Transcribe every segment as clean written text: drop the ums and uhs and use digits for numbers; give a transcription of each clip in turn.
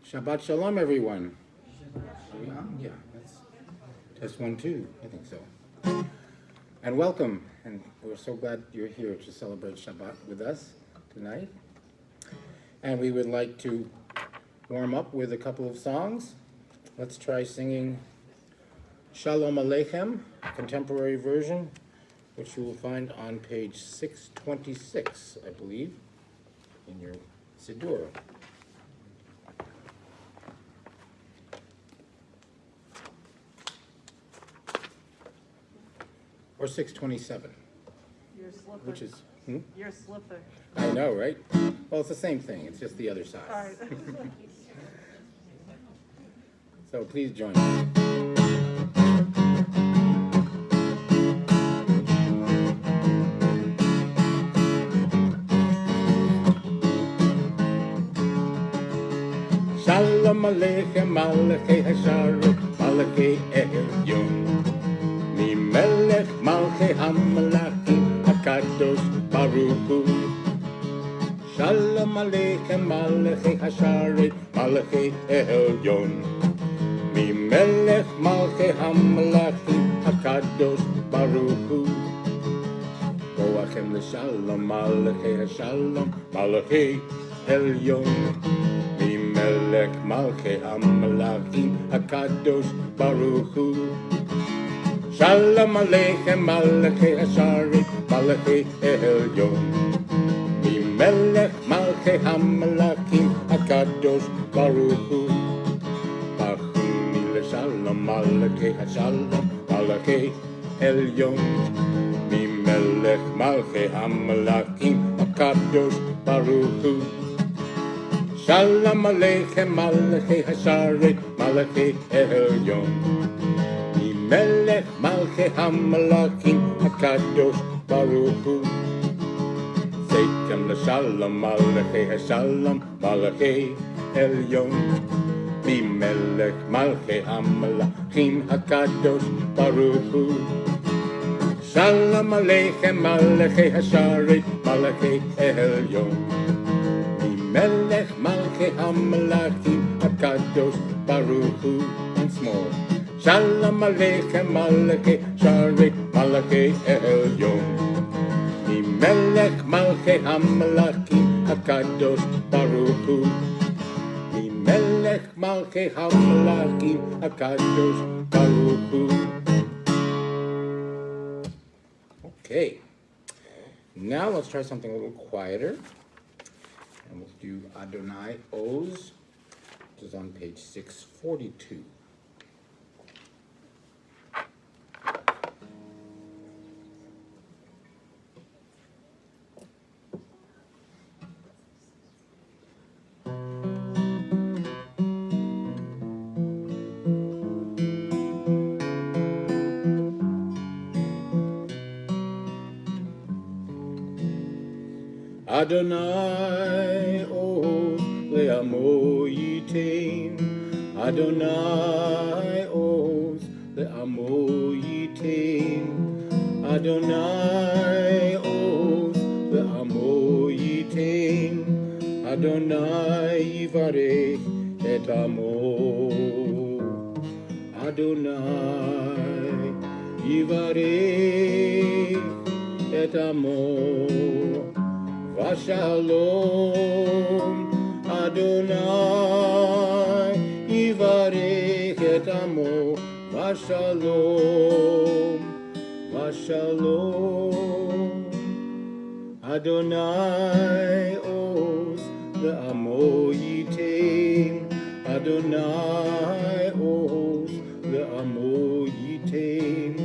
Shabbat Shalom, everyone. Are we on? Yeah, that's test 1, 2. I think so. And welcome. And we're so glad you're here to celebrate Shabbat with us tonight. And we would like to warm up with a couple of songs. Let's try singing Shalom Aleichem, contemporary version, which you will find on page 626, I believe, in your Siddur. Or 627. Your slipper. Which is, Your slipper. I know, right? Well, it's the same thing. It's just the other side. All right. So please join me. Shalom Aleichem, Malachei Hasharet, Malachei Elyon. Melech Malchei HaMelachim HaKadosh Baruch Hu. Shalom Aleichem Malachei Hasharet Malachei Elyon. Melech Malchei HaMelachim HaKadosh Baruch Hu. Boachem l'Shalom Malachei HaShalom Malachei Elyon. Melech Malchei HaMelachim HaKadosh Baruch Hu. Shalom Aleichem Malachei Hasharet Malachei Elyon. Melech Malchei HaMelachim HaKadosh Baruch Hu. Bachuni l'Shalom Malachei Hashalom Malachei Elyon. Melech Malchei HaMelachim HaKadosh Baruch Hu. Shalom Aleichem Malachei Hasharet Malachei Elyon. Melech Malchei HaMelachim HaKadosh Baruch Hu. Zeikem l'Shalom Malachei HaShalom Malachei Elyon. Melech Malchei HaMelachim HaKadosh Baruch Hu. Shalom Aleichem Malachei Hasharet Malachei Elyon. Melech Malchei HaMelachim HaKadosh Baruch Hu. Once more. Shalom Aleichem Malachei Hasharet Malachei Elyon. Melech Malchei HaMelachim HaKadosh Baruch Hu. Melech Malchei HaMelachim HaKadosh Baruch Hu. Okay. Now let's try something a little quieter. And we'll do Adonai Oz, which is on page 642. Adonai Oz le'amo yitain. Adonai Oz le'amo yitain. Adonai Oz le'amo yitain. Adonai yivarech et amo. Adonai yivarech et amo. Vashalom Adonai Yivarech et amo. Vashalom, Vashalom. Adonai Oz le'amo yitain. Adonai Oz le'amo yitain.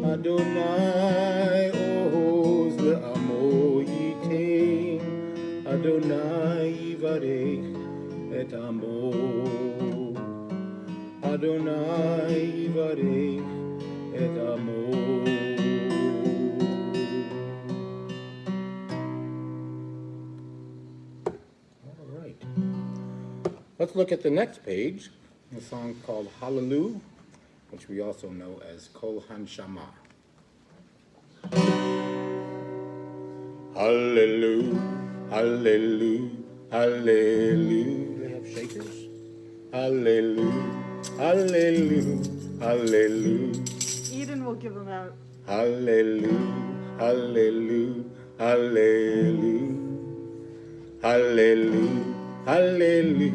Adonai Oz le'amo yitain. Adonai yivarech et amo. Adonai yivarech et amo. All right. Let's look at the next page, a song called Hallelu, which we also know as Kol Hanshama. Hallelu, Hallelu, Hallelu. Do they have shakers? Hallelu, Hallelu, Hallelu. Eden will give them out. Hallelu, Hallelu, Hallelu. Hallelu, Hallelu,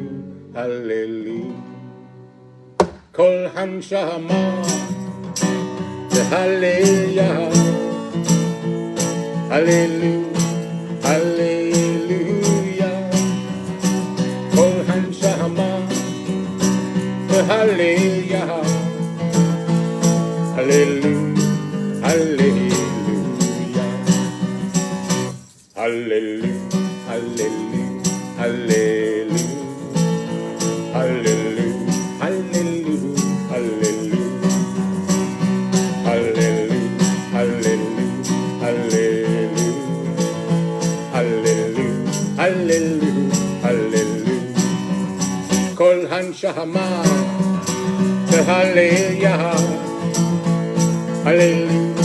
Hallelu. Kol hanshama, Hallelujah, Hallelujah, Hallelujah. Kol hanshama, Hallelujah, Hallelujah, Hallelujah, Hallelujah, Hallelujah, Hallelujah, Hallelujah, Hallelujah, Hallelujah. Hallelujah, hallelujah, hallelujah, hallelujah, hallelujah, hallelujah. Kol hanshama, hallelujah, hallelujah,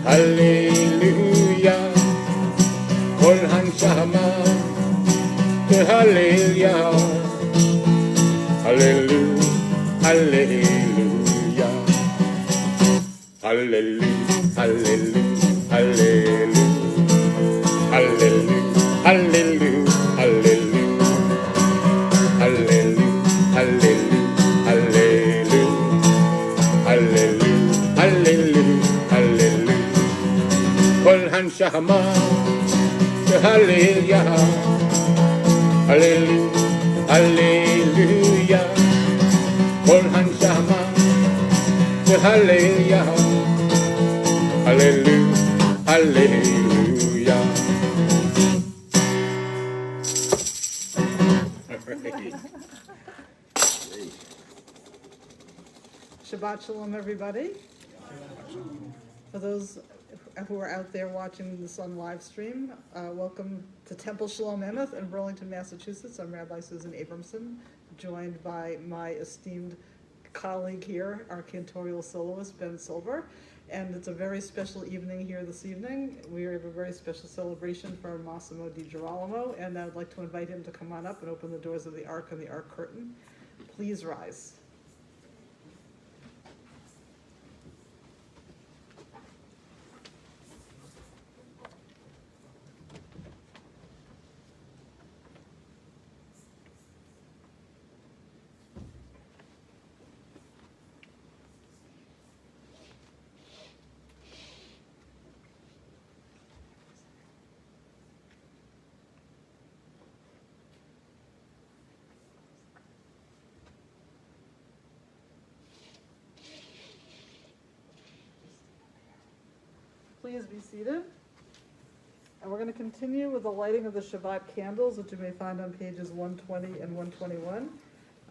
hallelujah. Kol hanshama, hallelujah, hallelujah, hallelujah. Hallelujah, hallelujah, hallelujah, hallelujah, hallelujah, hallelujah, hallelujah, hallelujah, hallelujah, hallelujah, hallelujah. Kol hanshama, hallelujah, hallelujah, hallelujah. Kol hanshama, hallelujah. Hallelujah, hallelujah. Shabbat Shalom, everybody. For those who are out there watching this on live stream, welcome to Temple Shalom Emeth in Burlington, Massachusetts. I'm Rabbi Susan Abramson, joined by my esteemed colleague here, our Cantorial Soloist Ben Silver. And it's a very special evening here this evening. We have a very special celebration for Massimo Di Girolamo, and I'd like to invite him to come on up and open the doors of the Ark and the Ark curtain. Please rise. Please be seated. And we're going to continue with the lighting of the Shabbat candles, which you may find on pages 120 and 121.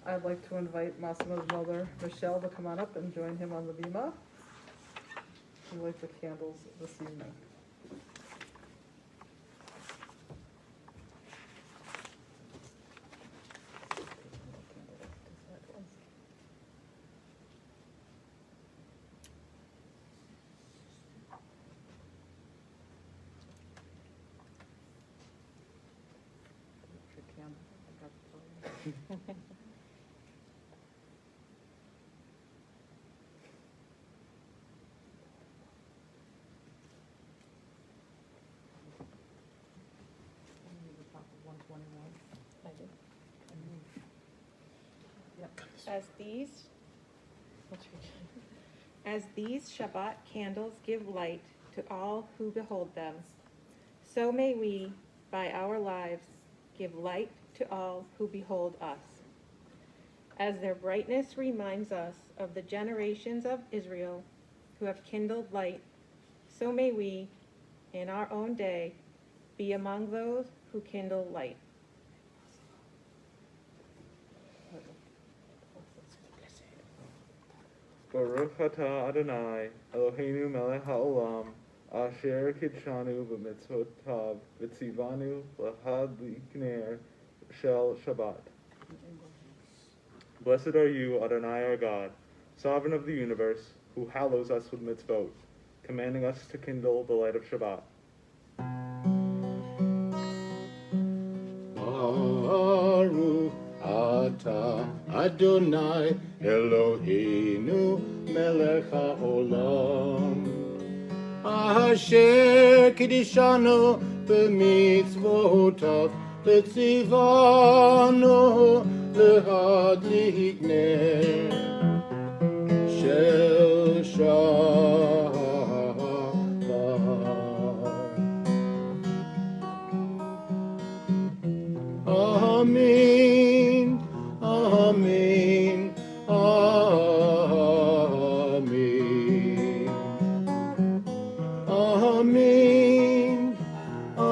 I'd like to invite Massimo's mother, Michelle, to come on up and join him on the bima and light the candles this evening. As these Shabbat candles give light to all who behold them, so may we, by our lives, give light to all who behold us. As their brightness reminds us of the generations of Israel who have kindled light, so may we, in our own day, be among those who kindle light. Baruch atah Adonai, Eloheinu melech haolam, asher kitshanu b'mitzvotav, v'tzivanu l'hadlikner shel Shabbat. Blessed are you, Adonai our God, sovereign of the universe, who hallows us with mitzvot, commanding us to kindle the light of Shabbat. Baruch atah ata Adonai Eloheinu melech haolam asher kiddushanu b'mitzvotav v'tzivanu lehadlik ner shel Shabbat. Amen, amen, amen. Amen,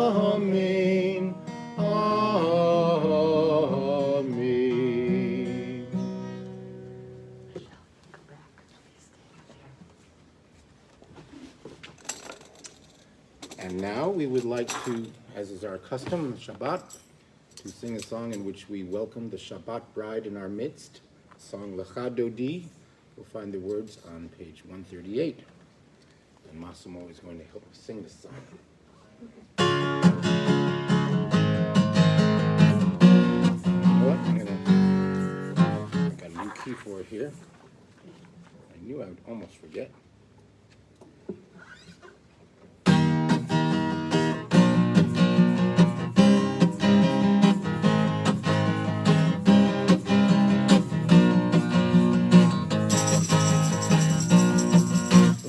amen, amen. And now we would like to, as is our custom on Shabbat, to sing a song in which we welcome the Shabbat bride in our midst, song Lecha Dodi. You'll find the words on page 138. And Massimo is going to help us sing this song. You know what? I got a new key for it here. I knew I would almost forget.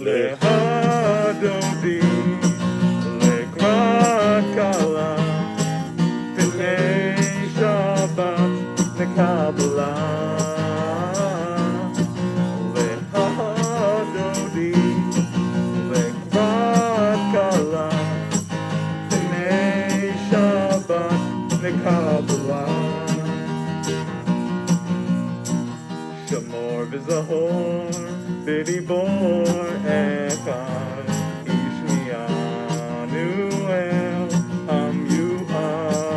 Lehadodi, lekrat kala, b'nei Shabbat nekabla. Lehadodi, lekrat kala, b'nei Shabbat nekabla. Shamor v'zahor, b'dibor echad, ishmiyanu el hamyuhad.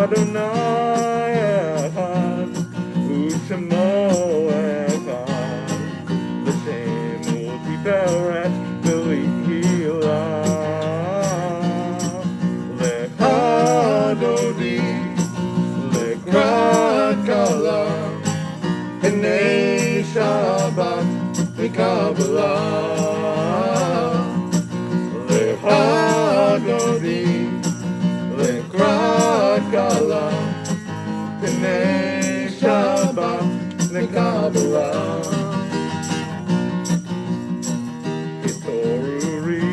Adonai echad, u'shemo echad, l'shem u'tiferet v'lihilah. Lechadodi, lekrat kala, b'nei Shabbat nekabla. Lehadodi, lekrat kala, b'nei Shabbat nekabla. Hitoruri,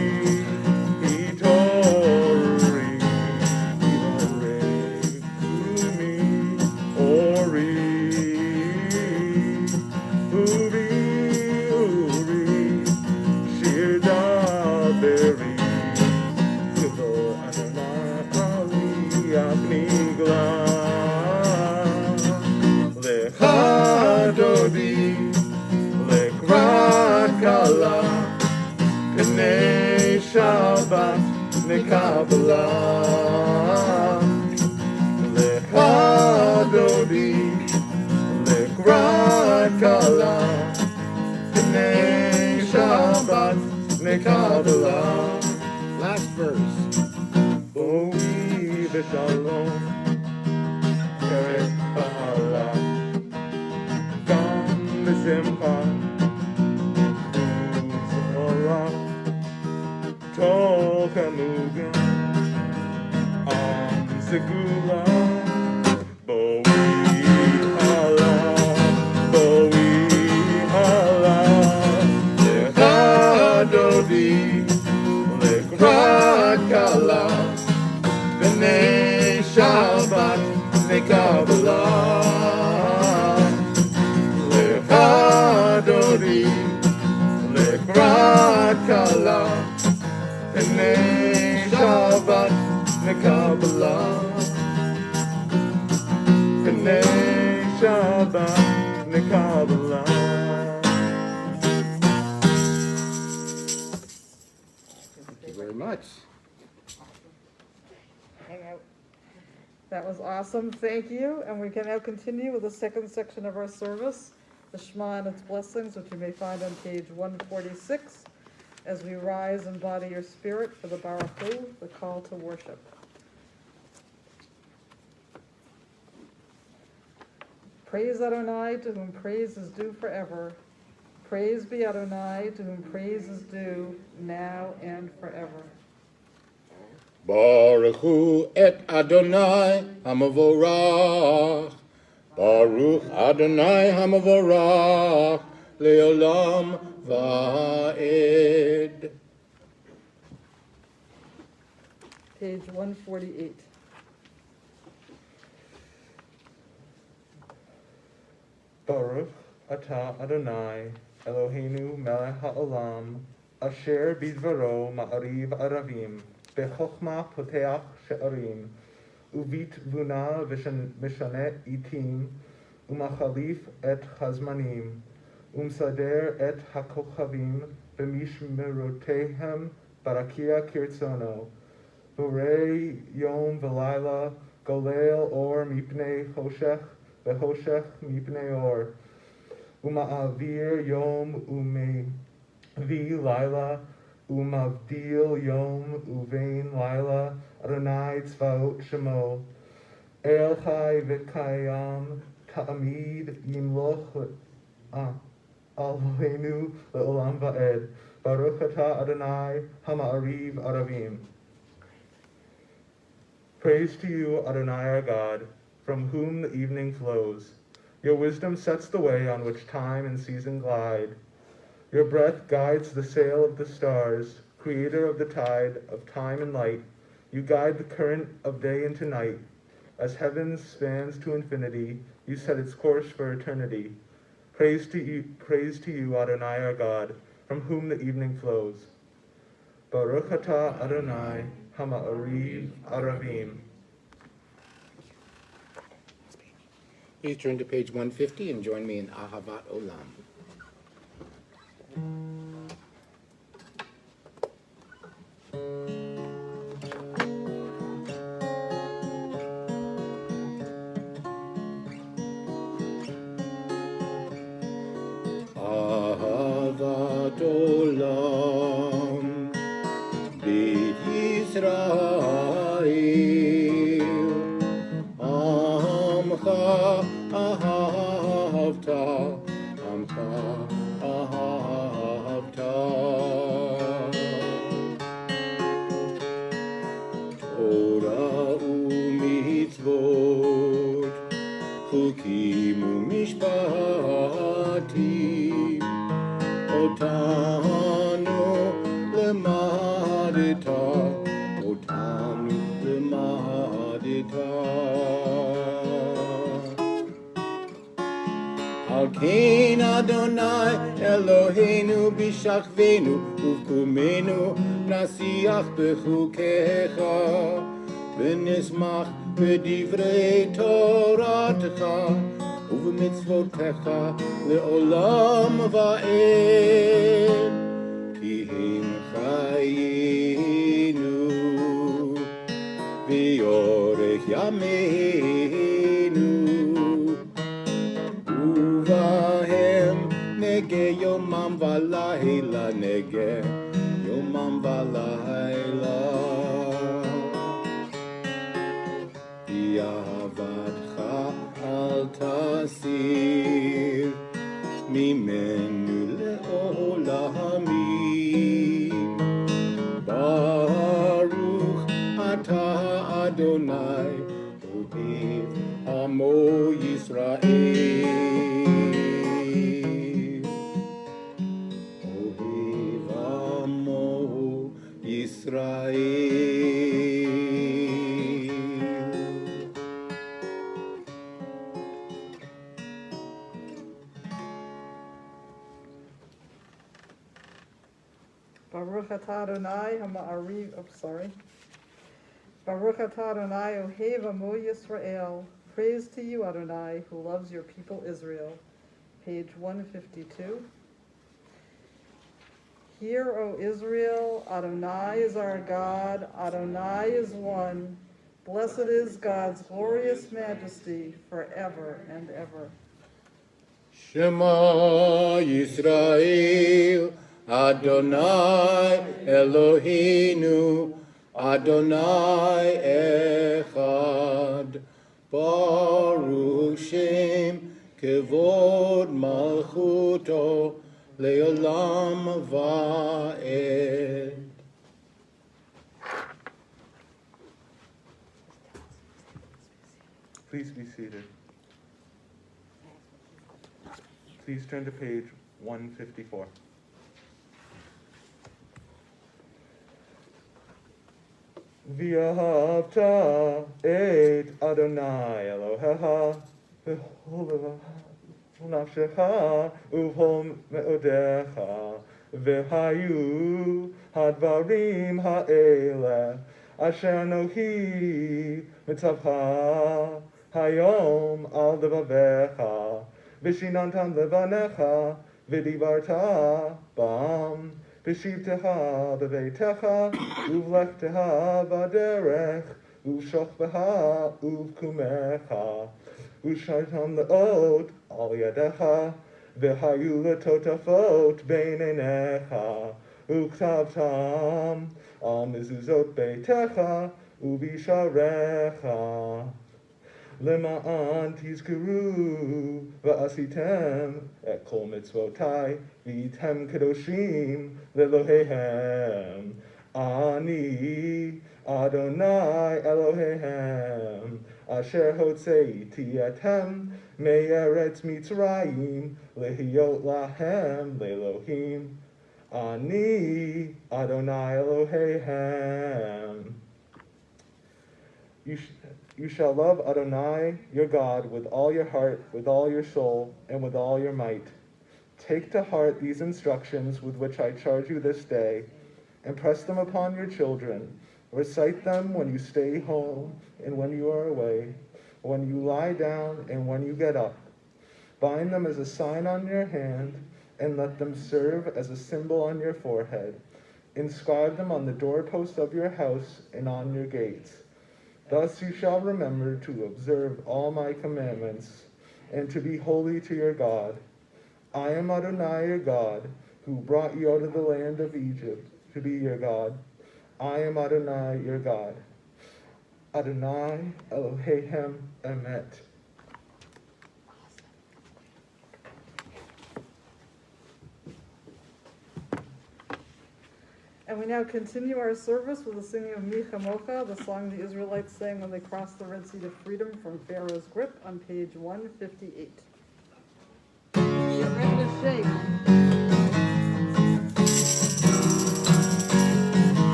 hitoruri, hitorei kumi, ori. Uri, Uri, Shir Daberi, Kibo Adonai Aliyah Nigla. Lechadodi, lekrat kala, b'nei Shabbat nekabla. Lechadodi, lekrat kala, b'nei Shabbat nekabla. Last verse. Boi v'shalom, kerek ba'ala, gam v'simcha, u'zora, tol kamuga, am segula. Boi hala, boi hala, lechadodi, lekrat kala, b'nei Shabbat nekabla. Lechadodi, lekrat kala, b'nei Shabbat nekabla. B'nei Shabbat nekabla. Thank you very much. Hang out. That was awesome, thank you. And we can now continue with the second section of our service, the Shema and its blessings, which you may find on page 146, as we rise and embody your spirit for the Baruch Hu, the call to worship. Praise Adonai, to whom praise is due forever. Praise be Adonai, to whom praise is due, now and forever. Baruch hu et Adonai hamavorach. Baruch Adonai hamavorach leolam va'ed. Page 148. Baruch atah Adonai Eloheinu melech ha'olam asher bidvaro ma'ariv aravim bechokma poteach she'arim uvit vuna mishanet itim umachalif et chazmanim umsader et hakochavim b'mishmerotehem barakia kirtzono Borei yom v'layla golel or mipnei choshech v'choshech mipnei or uma'avir yom umevi layla umavdil yom uvein layla Adonai tzvaot shemo El chai v'kayam ta'amid yimloch Eloheinu le'olam va'ed Baruch atah Adonai hama'ariv aravim. Praise to you, Adonai our God, from whom the evening flows. Your wisdom sets the way on which time and season glide. Your breath guides the sail of the stars, creator of the tide of time and light. You guide the current of day into night. As heaven spans to infinity, you set its course for eternity. Praise to you, Adonai our God, from whom the evening flows. Baruch atah Adonai hama'ariv aravim. Please turn to page 150 and join me in Ahavat Olam. Ahavat Olam Beit Yisrael Amcha Ahavta Amcha Ahavta Torah u'mitzvot Chukim u'mishpatim Otanu lemadita Otanu lemadita Al kein Adonai Eloheinu b'shachvenu uvkumenu nasiach b'chukecha v'nismach b'divrei Toratecha uv'mitzvotecha le'olam va'ed ki hem chayinu v'yorech yameinu Uvahem nege yomam v'layla nege yomam v'layla V'yahavadcha al tasir mimenu le'olamim Baruch atah Adonai Ohev Amo Yisrael Ohev Amo Yisrael Baruch atah Adonai hama'ariv, Baruch atah Adonai ohev amo Yisrael. Praise to you, Adonai, who loves your people Israel. Page 152. Hear, O Israel, Adonai is our God, Adonai is one. Blessed is God's glorious majesty forever and ever. Shema Yisrael Adonai Eloheinu Adonai Echad Baruch Shem כבוד מלכותו לעולם ועד. Please be seated. Please turn to page 154. V'ahavta et Adonai Elohecha v'chol nafshecha uv'chol me'odecha v'hayu hadvarim ha'eleh asher anohi mitzavcha hayom al devavecha v'shinantam levanecha v'divarta bam v'shivteha b'veitecha uv'lechteha b'derech uv'shochbeha uv'kumecha ושרתם לאות על ידיך, והיו לטוטפות בין עיניך, וכתבתם על מזוזות ביתך ובשעריך. למען תזכרו ועשיתם את כל מצוותיי, והייתם קדושים לאלוהיהם. אני אדוני אלוהיהם, אשר הוצאתי אתם מארץ מצרים, להיות להם לאלוהים. אני אדוני אלוהיהם. You shall love Adonai, your God, with all your heart, with all your soul, and with all your might. Take to heart these instructions with which I charge you this day, and press them upon your children. Recite them when you stay home and when you are away, when you lie down and when you get up. Bind them as a sign on your hand, and let them serve as a symbol on your forehead. Inscribe them on the doorposts of your house and on your gates. Thus you shall remember to observe all my commandments, and to be holy to your God. I am Adonai your God, who brought you out of the land of Egypt to be your God. I am Adonai your God. Adonai Elohim Emet. And we now continue our service with the singing of Mi Chamocha, the song the Israelites sang when they crossed the Red Sea to freedom from Pharaoh's grip, on page 158. Get ready to shake.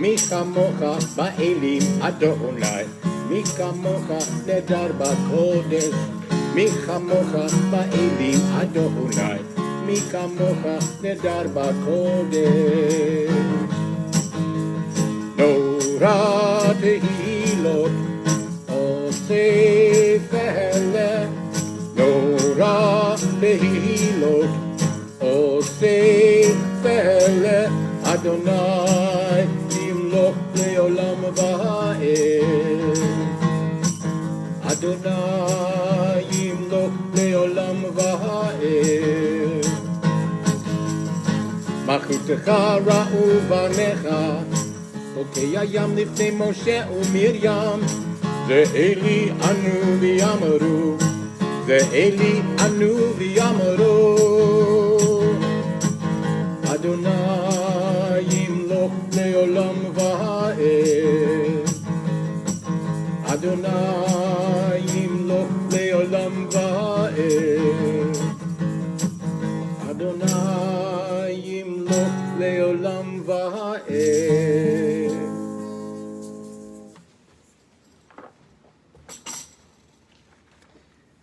מי כמוך באלים אדוני, מי כמוך נדר בקודש, מי כמוך באלים אדוני, מי כמוך נדר בקודש. נורא תהילות עושה פלא, נורא תהילות עושה פלא, אדוני ימלוך לעולם ועד. אדוני ימלוך לעולם ועד. מלכותך ראו בניך, חוקי הים לפני משה ומרים. זה אלי ענו ויאמרו, זה אלי ענו ויאמרו. אדוני ימלוך לעולם ועד. אדוני ימלוך לעולם ועד. אדוני ימלוך לעולם ועד.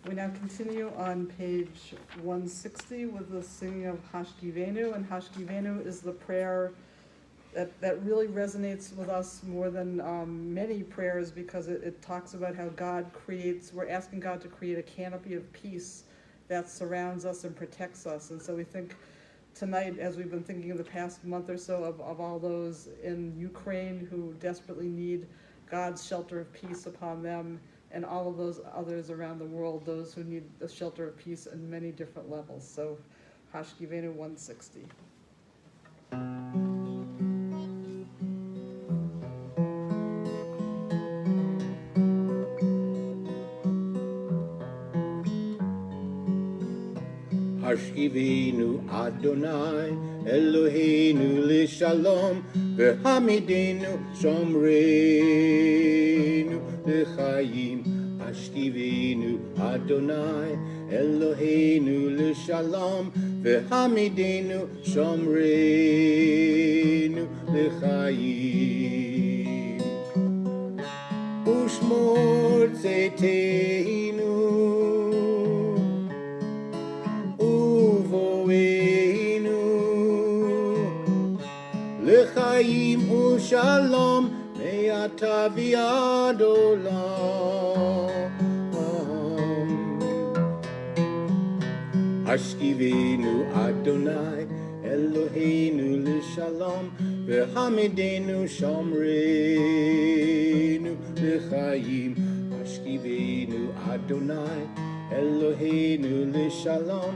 We now continue on page 160 with the singing of Hashkivenu, and Hashkivenu is the prayer that really resonates with us more than many prayers, because it talks about how God creates, we're asking God to create a canopy of peace that surrounds us and protects us. And so we think tonight, as we've been thinking of the past month or so, of all those in Ukraine who desperately need God's shelter of peace upon them, and all of those others around the world, those who need the shelter of peace in many different levels. So, Hashkivenu 160. Hashkivenu Adonai Eloheinu L'Shalom V'hamidenu Shomreinu L'Chaim Hashkivenu Adonai Eloheinu L'Shalom V'hamidenu Shomreinu L'Chaim Ushmor Tzeteinu Uvoenu L'chaim u'shalom me'ata v'ad olam Hashkivenu Adonai Eloheinu L'Shalom V'hamidenu Shomreinu L'chaim Hashkivenu Adonai Eloheinu L'Shalom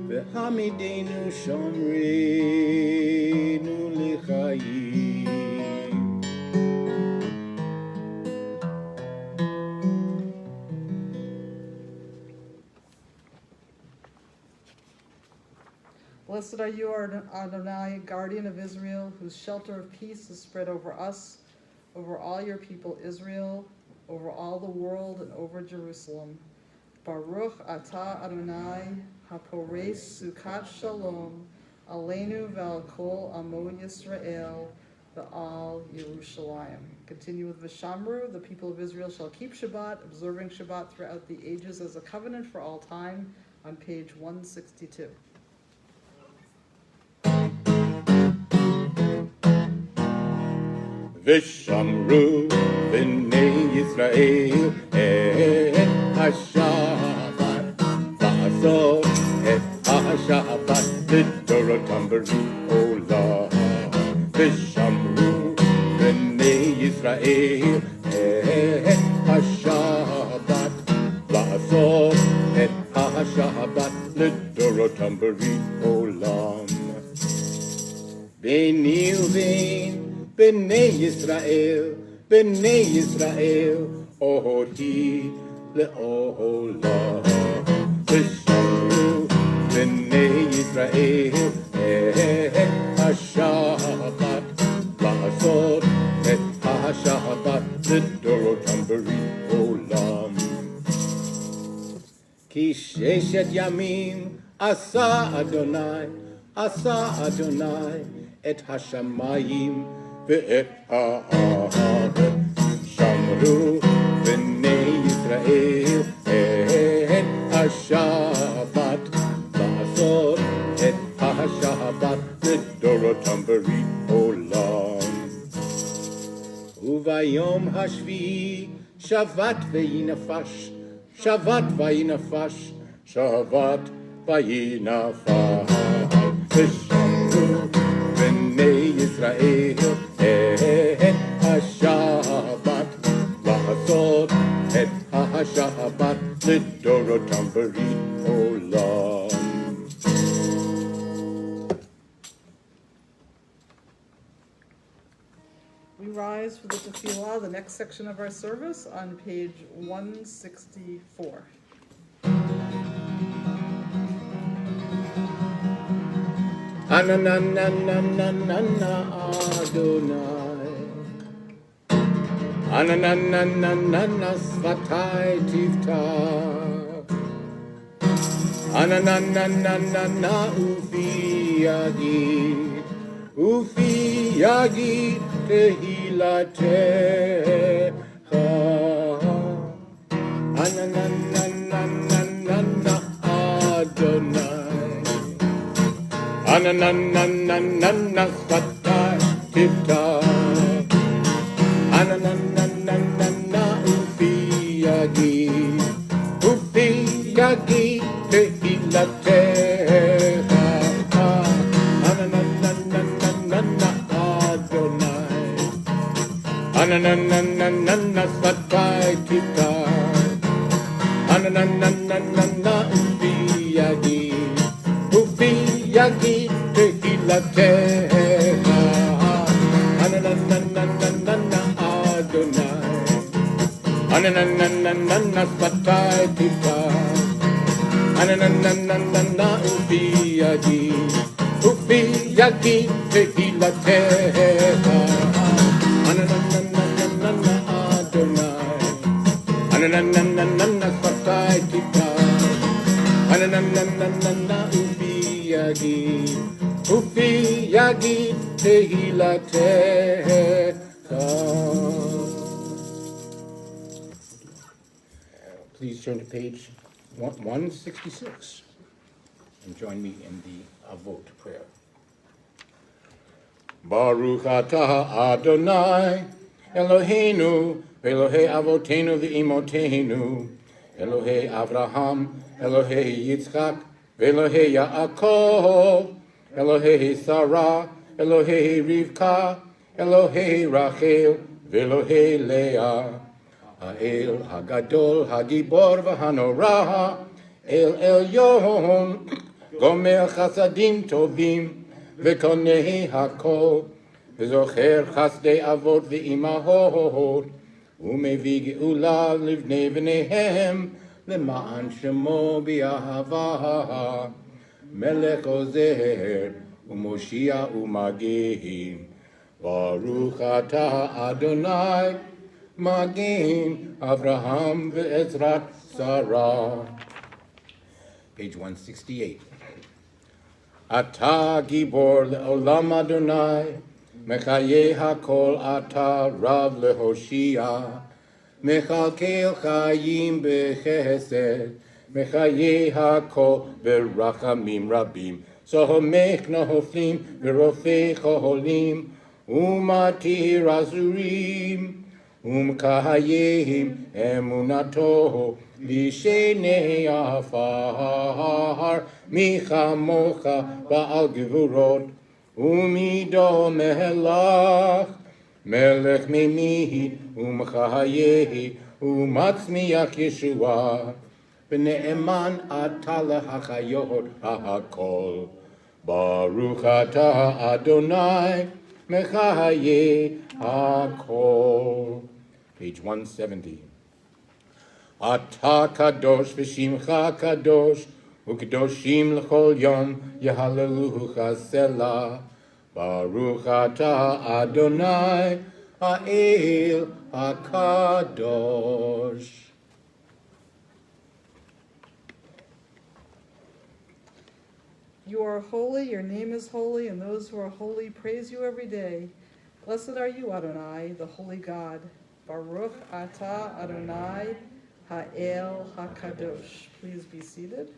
V'hamidenu Shomreinu L'chaim. Blessed are you, Adonai, guardian of Israel, whose shelter of peace is spread over us, over all your people Israel, over all the world, and over Jerusalem. Baruch atah Adonai, haporeis sukat shalom, aleinu ve'al kol amo Yisrael, ve'al Yerushalayim. Continue with V'shamru, the people of Israel shall keep Shabbat, observing Shabbat throughout the ages as a covenant for all time, on page 162. V'shamru b'nei Yisrael et ha-Shabbat v'asot et ha-Shabbat l'dorotam b'olam. V'shamru b'nei Yisrael et ha-Shabbat v'asot et ha-Shabbat l'dorotam b'olam. B'nei u'bein B'nei Yisrael, ohoti le'olam. V'shamru b'nei Yisrael et ha-Shabbat v'asot et ha-Shabbat l'dorotam b'olam. Ki sheshet yamim asa Adonai et hashamayim ve'et ha'aretz. Shamru b'nei Yisrael et ha-Shabbat v'asot et ha-Shabbat l'dorotam b'olam. Uvayom hashvi'i shavat v'yinafash, shavat v'yinafash, shavat v'yinafash. V'shamru b'nei Yisrael et ha-Shabbat v'asot et ha-Shabbat l'dorotam b'olam. We rise for the tefillah, the next section of our service, on page 164. Anananananana Adonai, Ananananana Svatai Tiftach, Ananananana Ufi Yagid Tehilatecha, Ananananana Adonai, Ananananana Svatai Tiftach, Ananananana Ufi Yagid Tehilatecha, Ananananana Adonai, Ananananana Svatai Tiftach, Ananananana Ufi Yagid Tehilatecha, Ananananana Adonai, Ananananana Svatai Tiftach, Ananananana ufi yagi tehilateha. Ananananana Adonai. Ananananana satai kita. Ananananana ufi yagi tehilateha. Please turn to page 166 and join me in the Avot prayer. Baruch atah Adonai Eloheinu Elohei Avotenu v'imotenu Elohei Avraham Elohei Yitzchak Elohei Yaakov Elohei Sarah Elohei Rivka Elohei Rachel Elohei Leah Ha'el Hagadol Hagibor v'Hanora El Elyon Gomer Chasadim Tovim V'Konei Hakol V'Zocher Chasdei Avot v'Imahot U'Mevi Geula Livnei V'neihem L'ma'an Shemo B'Ahava Melech Ozer U'Moshia U'Magin Baruch Atah Adonai Magin Avraham ve'ezrat Sarah. Page 168. Ata gibor le'olam Adonai, mechaye hakol ata rav lehoshia, mechalkel chayim bechesed, mechaye hakol berachamim rabim, sohomech nohoflim verofei choholim, umatir azurim, Kahayim emunato lishenei afar micha mocha ba'al gevurot umido melach melech mimihi umchayehi umatzmiach Yeshua b'ne'eman atala hachayot ha'akol Baruch atah Adonai mechaye hakol. Page 170. Ata kadosh v'shimcha kadosh u'kadoshim l'chol yom Hallelu chasela Baruch ata Adonai ha'el hakadosh. You are holy, your name is holy, and those who are holy praise you every day. Blessed are you, Adonai, the holy God. Baruch atah Adonai ha'el hakadosh. Please be seated.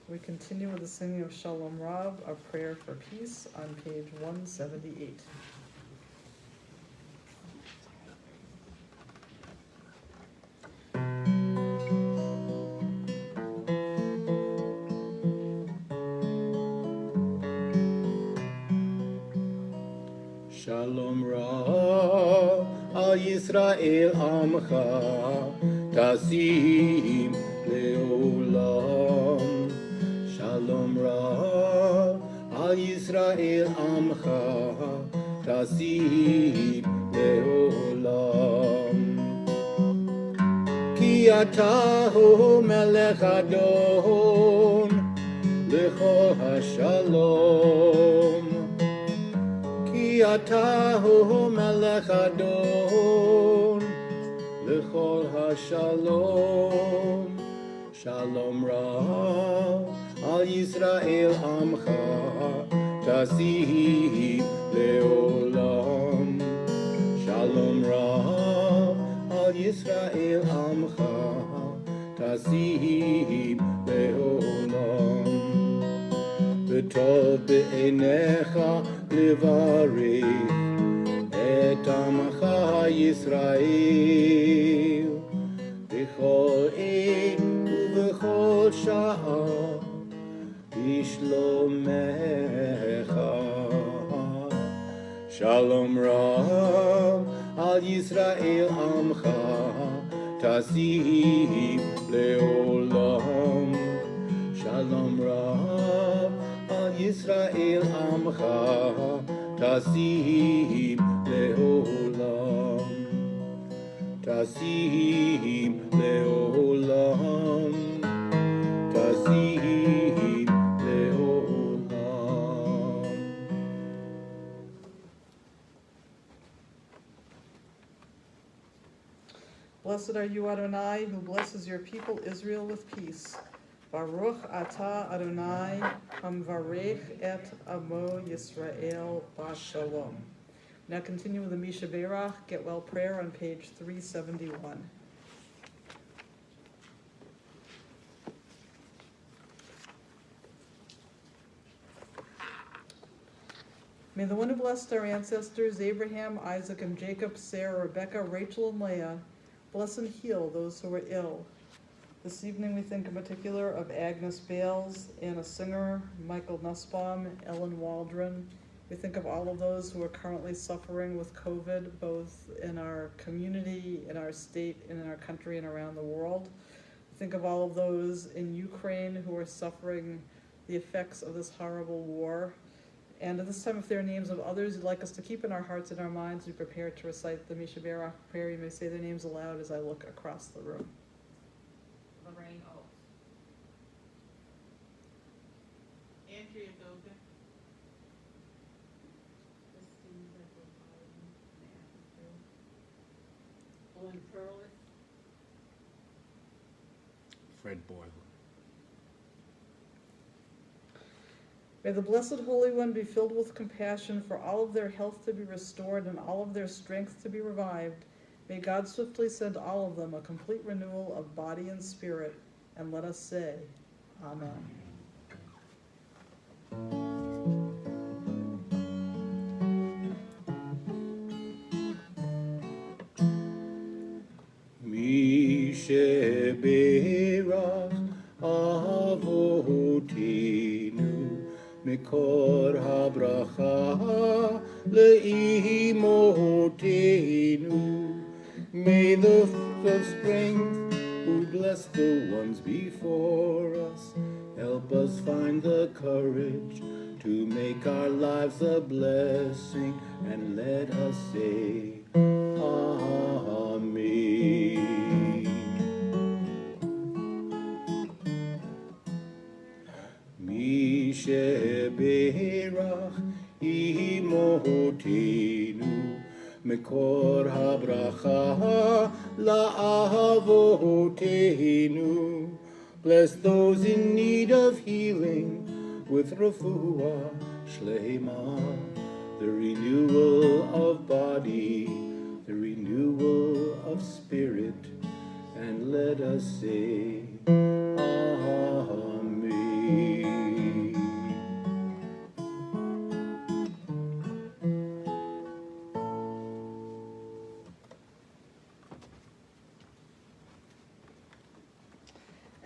We continue with the singing of Shalom Rav, a prayer for peace, on page 178. Shalom Rav al Yisrael Amcha Tasim Leolam. Shalom Rav al Yisrael Amcha Tasim Leolam. Ki ata hu melech Adon lechol hashalom. Atahu melech Adon lechol hashalom. Shalom Rav al Yisrael Amcha tasih leolam. Shalom Rav al Yisrael Amcha tasih leolam. V'tov be'enecha levarich et amcha Yisrael b'chol עת ובכל שעה בשלומך. Shalom Rav al Yisrael Amcha tasih leolam. Shalom Rav al Yisrael Amcha tasih leolam. Tasih leolam. Blessed are you, Adonai, who blesses your people Israel with peace. Baruch atah Adonai, hamvarech et amo Yisrael b'shalom. Now continue with the Misha Berach, Get Well prayer on page 371. May the one who blessed our ancestors, Abraham, Isaac, and Jacob, Sarah, Rebecca, Rachel, and Leah, bless and heal those who are ill. This evening we think in particular of Agnes Bales, Anna Singer, Michael Nussbaum, Ellen Waldron. We think of all of those who are currently suffering with COVID, both in our community, in our state, and in our country, and around the world. We think of all of those in Ukraine who are suffering the effects of this horrible war. And at this time, if there are names of others you'd like us to keep in our hearts and our minds, we prepare to recite the Misha Berach prayer. You may say their names aloud as I look across the room. Lorraine Oaks. Andrea Dogan. Christine Zephyr. Owen Perlis. Fred Boyle. May the Blessed Holy One be filled with compassion for all of their health to be restored and all of their strength to be revived. May God swiftly send all of them a complete renewal of body and spirit. And let us say, Amen. Misha Berach Avotinu Mikor habracha le'imotenu. May the strength who bless the ones before us help us find the courage to make our lives a blessing, and let us say Amen. Misha Berach imotenu Mekor habracha la'avotenu. Bless those in need of healing with refuah shlema, the renewal of body, the renewal of spirit, and let us say Amen.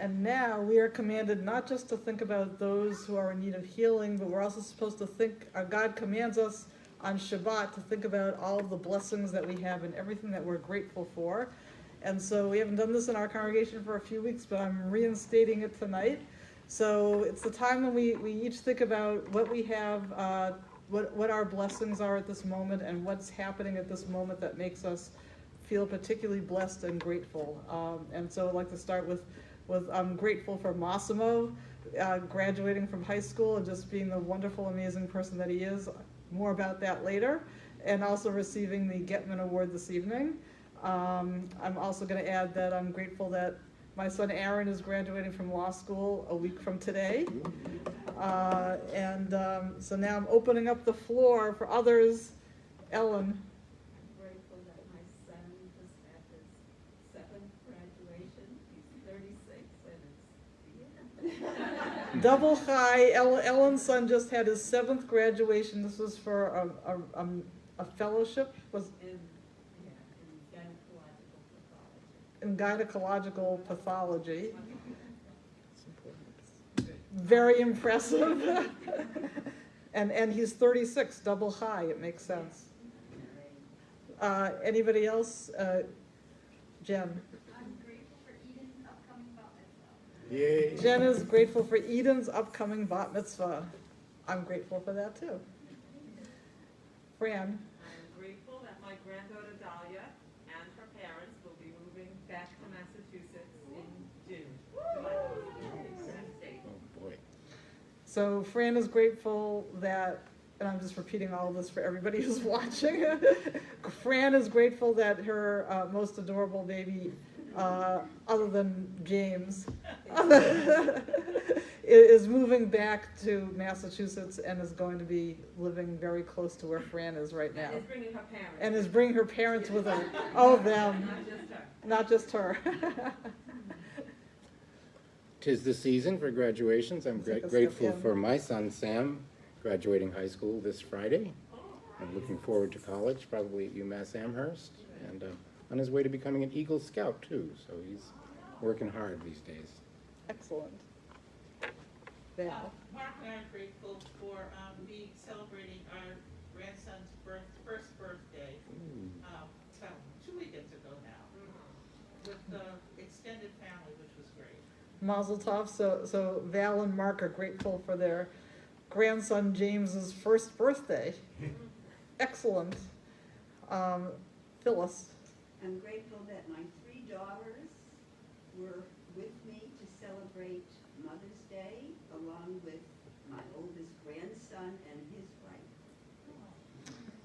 And now we are commanded not just to think about those who are in need of healing, but we're also supposed to think, God commands us on Shabbat to think about all of the blessings that we have and everything that we're grateful for. And so we haven't done this in our congregation for a few weeks, but I'm reinstating it tonight. So it's the time when we each think about what we have, what our blessings are at this moment, and what's happening at this moment that makes us feel particularly blessed and grateful. And so I'd like to start with I'm grateful for Massimo graduating from high school and just being the wonderful, amazing person that he is. More about that later. And also receiving the Getman Award this evening. I'm also going to add that I'm grateful that my son Aaron is graduating from law school a week from today. So now I'm opening up the floor for others. Ellen. I'm grateful that my son just had his 7th graduation. He's 36 and it's Double high. Ellen's son just had his 7th graduation. This was for a fellowship. Was in gynecological pathology. Very impressive. and he's 36, double high. It makes sense. Anybody else? Jen. I'm grateful for Eden's upcoming bat mitzvah. Yay. Jen is grateful for Eden's upcoming bat mitzvah. I'm grateful for that too. Fran. I'm grateful that my granddaughter Dahlia and her parents will be moving back to Massachusetts in June. Oh boy. So Fran is grateful that, and I'm just repeating all of this for everybody who's watching. Fran is grateful that her most adorable baby other than James, is moving back to Massachusetts and is going to be living very close to where Fran is right now. And is bringing her parents. And is bringing her parents with her. Oh, them, Not just her. not just her. 'Tis the season for graduations. I'm Take a step grateful in. for my son Sam graduating high school this Friday. I'm looking forward to college, probably at UMass Amherst, and on his way to becoming an Eagle Scout too. So he's working hard these days. Excellent. Val. Mark and I are grateful for celebrating our grandson's first birthday about 2 weekends ago now with the extended family, which was great. Mazel tov. So Val and Mark are grateful for their grandson James's first birthday. Excellent. Phyllis. I'm grateful that my 3 daughters were with me to celebrate Mother's Day, along with my oldest grandson and his wife.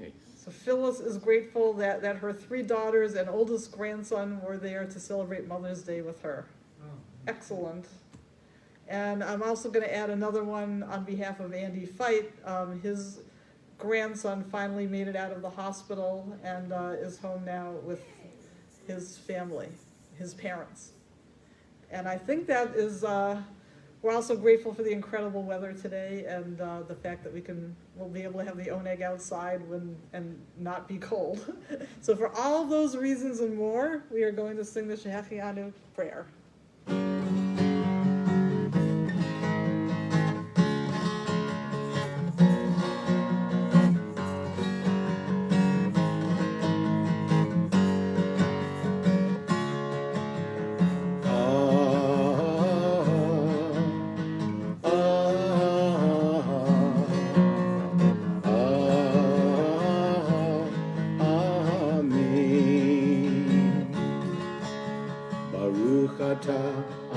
Yes. So Phyllis is grateful that her 3 daughters and oldest grandson were there to celebrate Mother's Day with her. Excellent. And I'm also going to add another one on behalf of Andy Fight. His grandson finally made it out of the hospital and is home now with his family, his parents. And I think that is, we're also grateful for the incredible weather today and the fact that we'll be able to have the oneg outside and not be cold. So for all of those reasons and more, we are going to sing the Shehechianu prayer.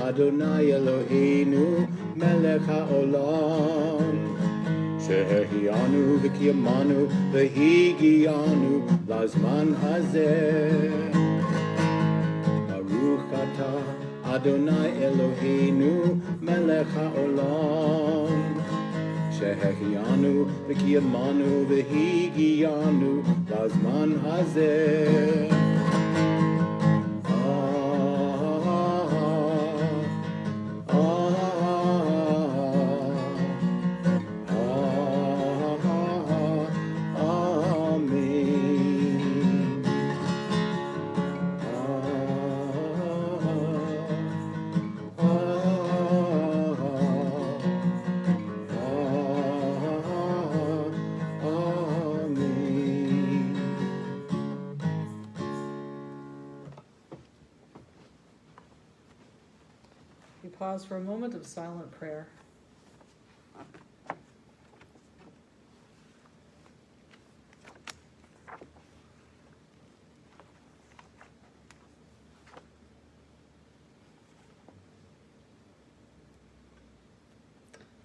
Adonai Eloheinu melech haolam shehechianu v'kiyamanu v'higianu lazman hazeh Baruch atah Adonai Eloheinu melech haolam shehechianu v'kiyamanu v'higianu lazman hazeh We pause for a moment of silent prayer.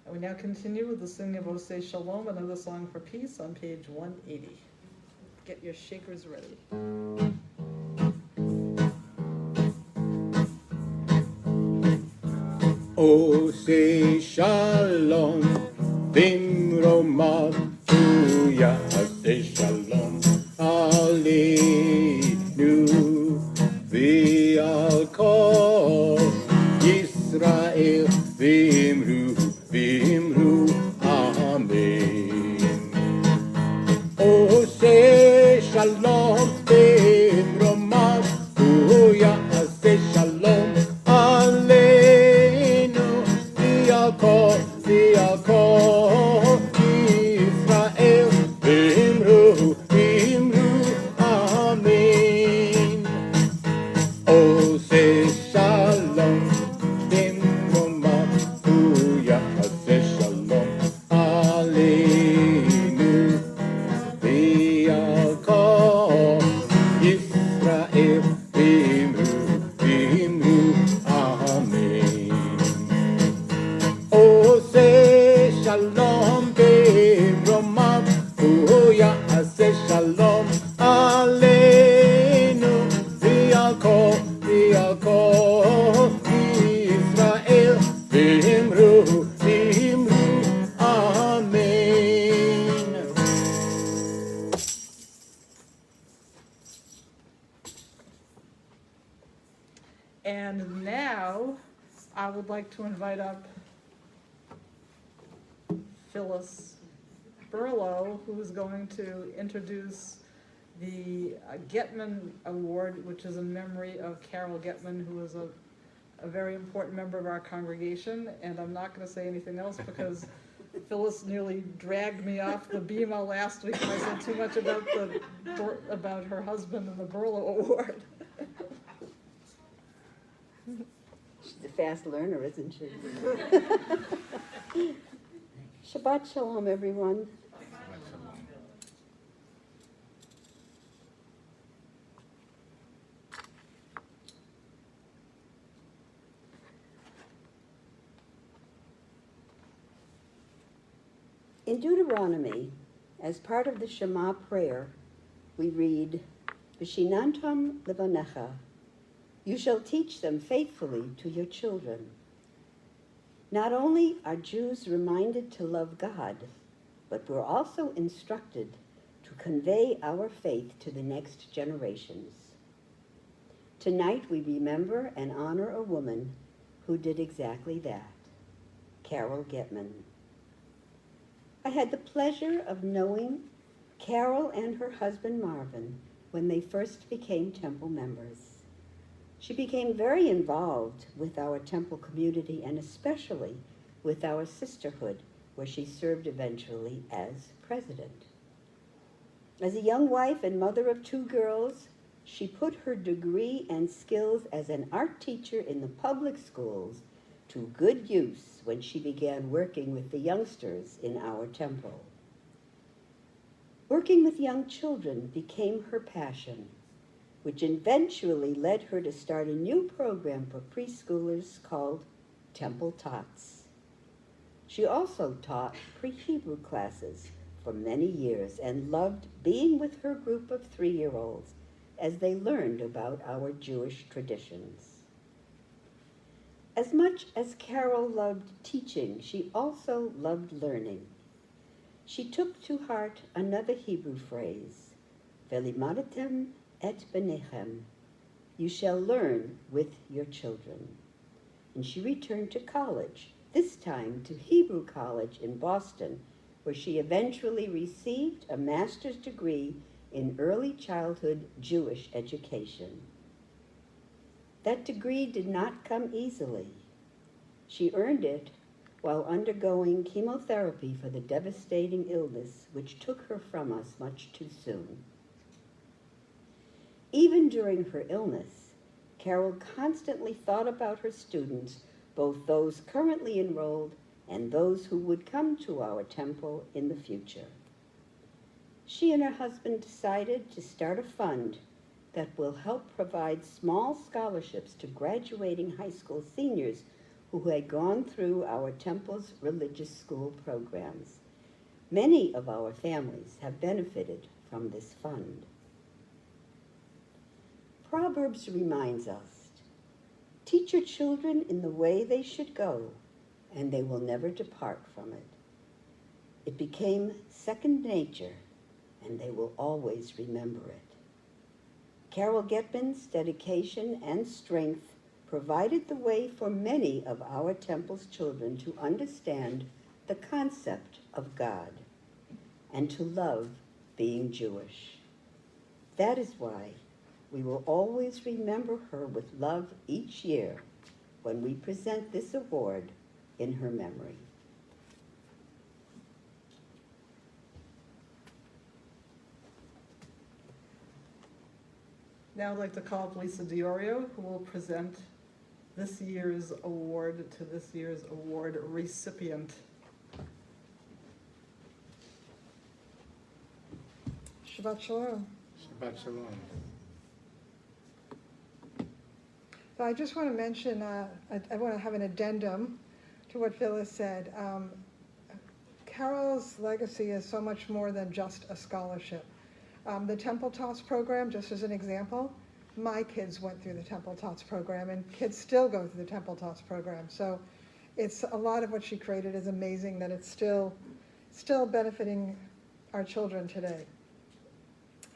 And we now continue with the singing of Osei Shalom, another song for peace, on page 180. Get your shakers ready. Osei Shalom Bimromav Tuya Osei Shalom Aleinu V'al Kol Yisrael V'imru Amen Osei Shalom Bimromav Tuya Osei Shalom Aleinu V'al Kol Yisrael V'imru Amen Osei Shalom Bimromav Tuya Osei Shalom Aleinu V'al Kol Yisrael V'imru Amen Osei Shalom Bimromav Tuya Osei Shalom Aleinu V'al Kol And now I would like to invite up Phyllis Burlow, who is going to introduce the Getman Award, which is in memory of Carol Getman, who was a very important member of our congregation. And I'm not going to say anything else because Phyllis nearly dragged me off the bema last week when I said too much about her husband and the Burlow Award. She's a fast learner, isn't she? Shabbat Shalom, everyone. In Deuteronomy, as part of the Shema prayer, we read, V'shinantam levanecha, you shall teach them faithfully to your children. Not only are Jews reminded to love God, but we're also instructed to convey our faith to the next generations. Tonight we remember and honor a woman who did exactly that, Carol Getman. I had the pleasure of knowing Carol and her husband Marvin when they first became Temple members. She became very involved with our Temple community and especially with our sisterhood, where she served eventually as president. As a young wife and mother of 2 girls, she put her degree and skills as an art teacher in the public schools to good use when she began working with the youngsters in our temple. Working with young children became her passion, which eventually led her to start a new program for preschoolers called Temple Tots. She also taught pre-Hebrew classes for many years and loved being with her group of 3-year-olds as they learned about our Jewish traditions. As much as Carol loved teaching, she also loved learning. She took to heart another Hebrew phrase, Velimadtem et benechem, you shall learn with your children. And she returned to college, this time to Hebrew College in Boston, where she eventually received a master's degree in early childhood Jewish education. That degree did not come easily. She earned it while undergoing chemotherapy for the devastating illness which took her from us much too soon. Even during her illness, Carol constantly thought about her students, both those currently enrolled and those who would come to our temple in the future. She and her husband decided to start a fund that will help provide small scholarships to graduating high school seniors who had gone through our temple's religious school programs. Many of our families have benefited from this fund. Proverbs reminds us, teach your children in the way they should go, and they will never depart from it. It became second nature, and they will always remember it. Carol Getman's dedication and strength provided the way for many of our temple's children to understand the concept of God and to love being Jewish. That is why we will always remember her with love each year when we present this award in her memory. Now I'd like to call up Lisa Diorio, who will present this year's award to this year's award recipient. Shabbat Shalom. Shabbat Shalom. So I just want to mention, I want to have an addendum to what Phyllis said. Carol's legacy is so much more than just a scholarship. The Temple Tots program, just as an example, my kids went through the Temple Tots program, and kids still go through the Temple Tots program. So it's a lot of what she created is amazing that it's still benefiting our children today.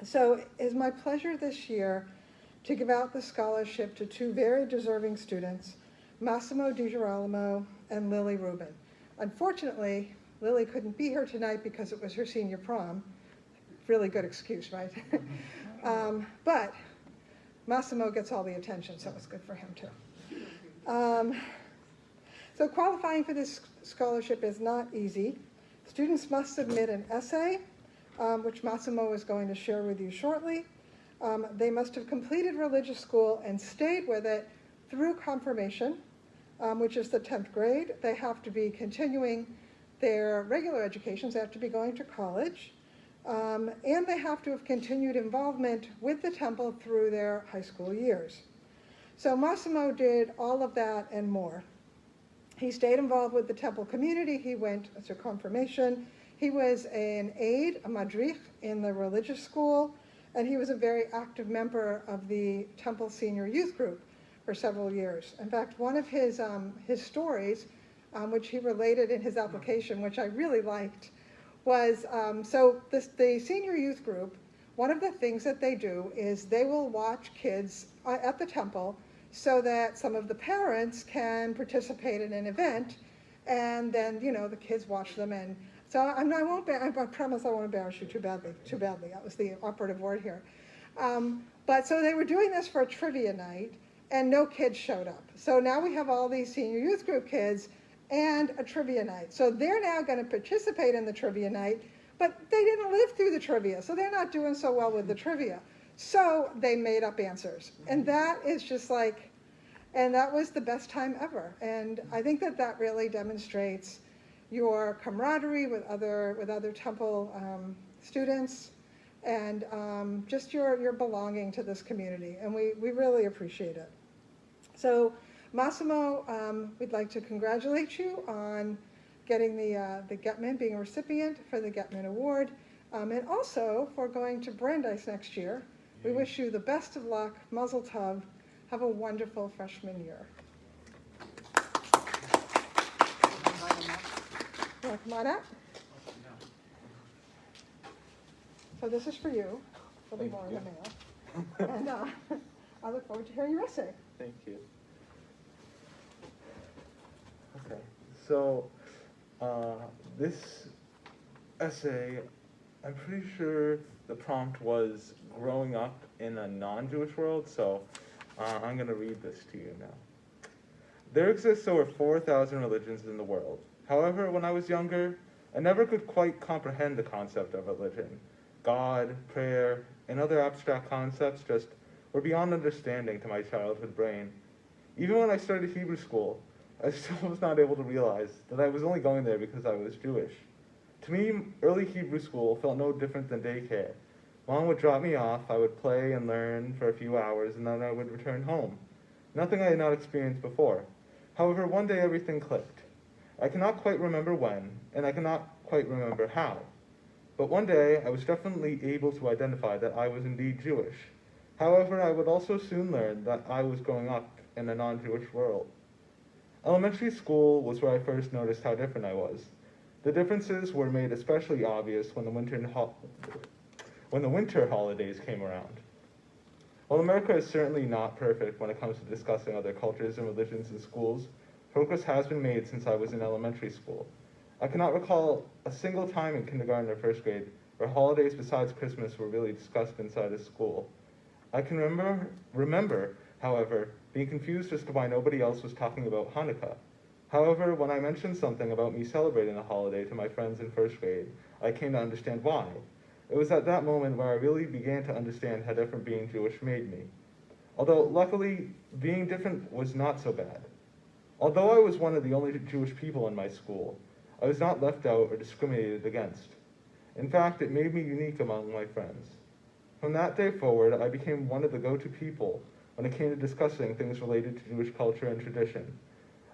So it's my pleasure this year to give out the scholarship to two very deserving students, Massimo Di Girolamo and Lily Rubin. Unfortunately, Lily couldn't be here tonight because it was her senior prom. Really good excuse, right? But Massimo gets all the attention, so it's good for him too. So qualifying for this scholarship is not easy. Students must submit an essay, which Massimo is going to share with you shortly. They must have completed religious school and stayed with it through confirmation, which is the 10th grade. They have to be continuing their regular educations. They have to be going to college. And they have to have continued involvement with the temple through their high school years. So Massimo did all of that and more. He stayed involved with the temple community. He went to confirmation. He was an aide, a madrich, in the religious school, and he was a very active member of the temple senior youth group for several years. In fact, one of his stories, which he related in his application, which I really liked, was, the senior youth group, one of the things that they do is they will watch kids at the temple so that some of the parents can participate in an event, and then, the kids watch them. And so I promise I won't embarrass you too badly. That was the operative word here. But so they were doing this for a trivia night, and no kids showed up. So now we have all these senior youth group kids and a trivia night. So they're now going to participate in the trivia night, but they didn't live through the trivia, so they're not doing so well with the trivia. So they made up answers. And that is just and that was the best time ever. And I think that really demonstrates your camaraderie with other temple students, and just your belonging to this community. And we really appreciate it. So Massimo, we'd like to congratulate you on getting the Gettman, being a recipient for the Gettman Award, and also for going to Brandeis next year. We wish you the best of luck, Mazel Tov. Have a wonderful freshman year. You want to come on up? So this is for you. There'll be more in the mail. And I look forward to hearing your essay. Thank you. Okay, so this essay, I'm pretty sure the prompt was growing up in a non-Jewish world, so I'm going to read this to you now. There exists over 4,000 religions in the world. However, when I was younger, I never could quite comprehend the concept of religion. God, prayer, and other abstract concepts just were beyond understanding to my childhood brain. Even when I started Hebrew school, I still was not able to realize that I was only going there because I was Jewish. To me, early Hebrew school felt no different than daycare. Mom would drop me off, I would play and learn for a few hours, and then I would return home. Nothing I had not experienced before. However, one day everything clicked. I cannot quite remember when, and I cannot quite remember how. But one day, I was definitely able to identify that I was indeed Jewish. However, I would also soon learn that I was growing up in a non-Jewish world. Elementary school was where I first noticed how different I was. The differences were made especially obvious when the winter holidays came around. While America is certainly not perfect when it comes to discussing other cultures and religions in schools, progress has been made since I was in elementary school. I cannot recall a single time in kindergarten or first grade where holidays besides Christmas were really discussed inside a school. I can remember, however, being confused as to why nobody else was talking about Hanukkah. However, when I mentioned something about me celebrating the holiday to my friends in first grade, I came to understand why. It was at that moment where I really began to understand how different being Jewish made me. Although, luckily, being different was not so bad. Although I was one of the only Jewish people in my school, I was not left out or discriminated against. In fact, it made me unique among my friends. From that day forward, I became one of the go-to people when it came to discussing things related to Jewish culture and tradition.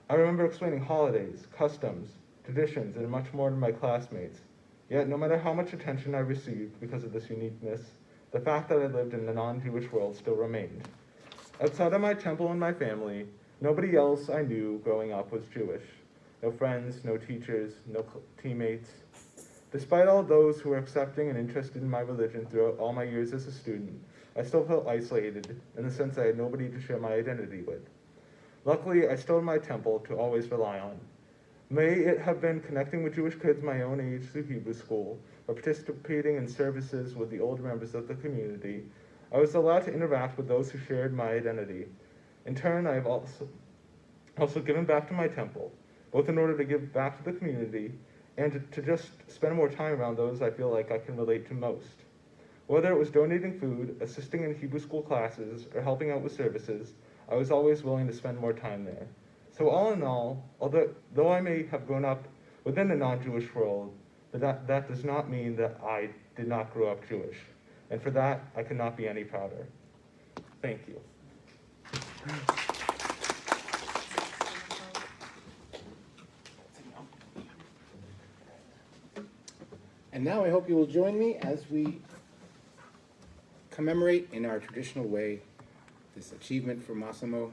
I remember explaining holidays, customs, traditions, and much more to my classmates. Yet, no matter how much attention I received because of this uniqueness, the fact that I lived in a non-Jewish world still remained. Outside of my temple and my family, nobody else I knew growing up was Jewish. No friends, no teachers, no teammates. Despite all those who were accepting and interested in my religion throughout all my years as a student, I still felt isolated in the sense I had nobody to share my identity with. Luckily, I still had my temple to always rely on. May it have been connecting with Jewish kids my own age through Hebrew school, or participating in services with the older members of the community, I was allowed to interact with those who shared my identity. In turn, I have also given back to my temple, both in order to give back to the community and to just spend more time around those I feel like I can relate to most. Whether it was donating food, assisting in Hebrew school classes, or helping out with services, I was always willing to spend more time there. So all in all, though I may have grown up within a non-Jewish world, that does not mean that I did not grow up Jewish. And for that, I could not be any prouder. Thank you. And now I hope you will join me as we commemorate in our traditional way this achievement for Massimo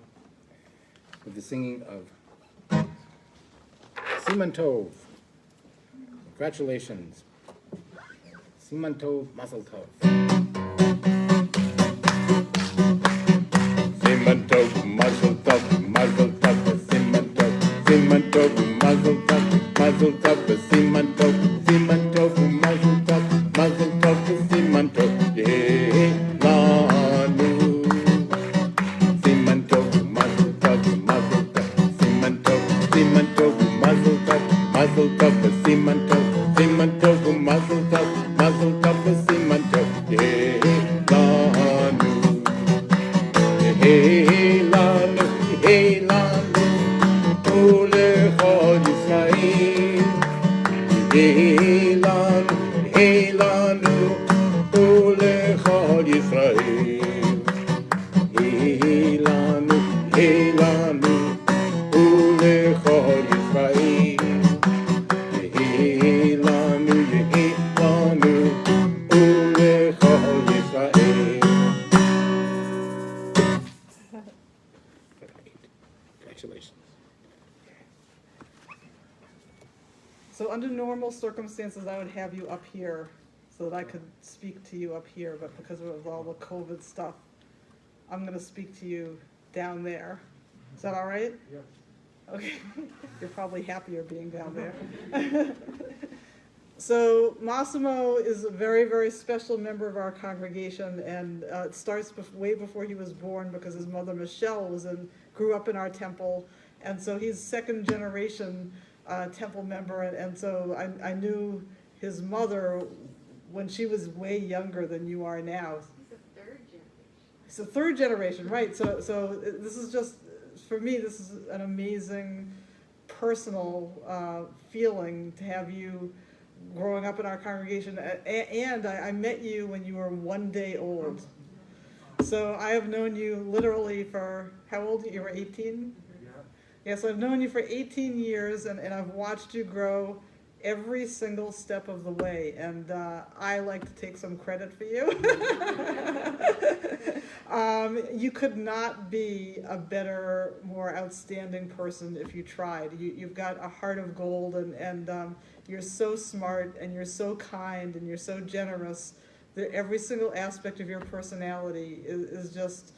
with the singing of Siman Tov. Congratulations. Siman Tov, Mazel Tov. Siman Tov, Mazel Tov, Mazel Tov, Siman Tov, Siman Tov, Mazel Tov, Mazel Tov, Siman Tov, Siman Tov, Mazel Tov, Mazel Tov, Siman Tov, Lanu. Siman Tov, Mazel Tov, Mazel Tov, Siman Tov, Siman Tov, Mazel Tov, Mazel Tov, Siman Tov, Siman Tov, Mazel Tov, Mazel Tov, Siman Tov, Lanu. Lanu, Lanu, Ulechol Yisrael. Lanu, Ulechol Yisrael. Lanu, Lanu, Ulechol Yisrael. Lanu, Lanu, Ulechol Yisrael. Congratulations. So under normal circumstances, I would have you up here so that I could speak to you up here, but because of all the COVID stuff, I'm gonna speak to you down there. Is that all right? Yes. Okay, you're probably happier being down there. So Massimo is a very, very special member of our congregation, and it starts way before he was born because his mother Michelle grew up in our temple, and so he's second generation temple member, and so I knew his mother when she was way younger than you are now. He's a third generation. It's a third generation, right? So this is just, for me, this is an amazing personal feeling to have you growing up in our congregation. And I met you when you were 1 day old. So I have known you literally for, how old? You were 18? Yeah, so I've known you for 18 years, and I've watched you grow every single step of the way, and I like to take some credit for you. You could not be a better, more outstanding person if you tried. You've got a heart of gold, and you're so smart, and you're so kind, and you're so generous. Every single aspect of your personality is just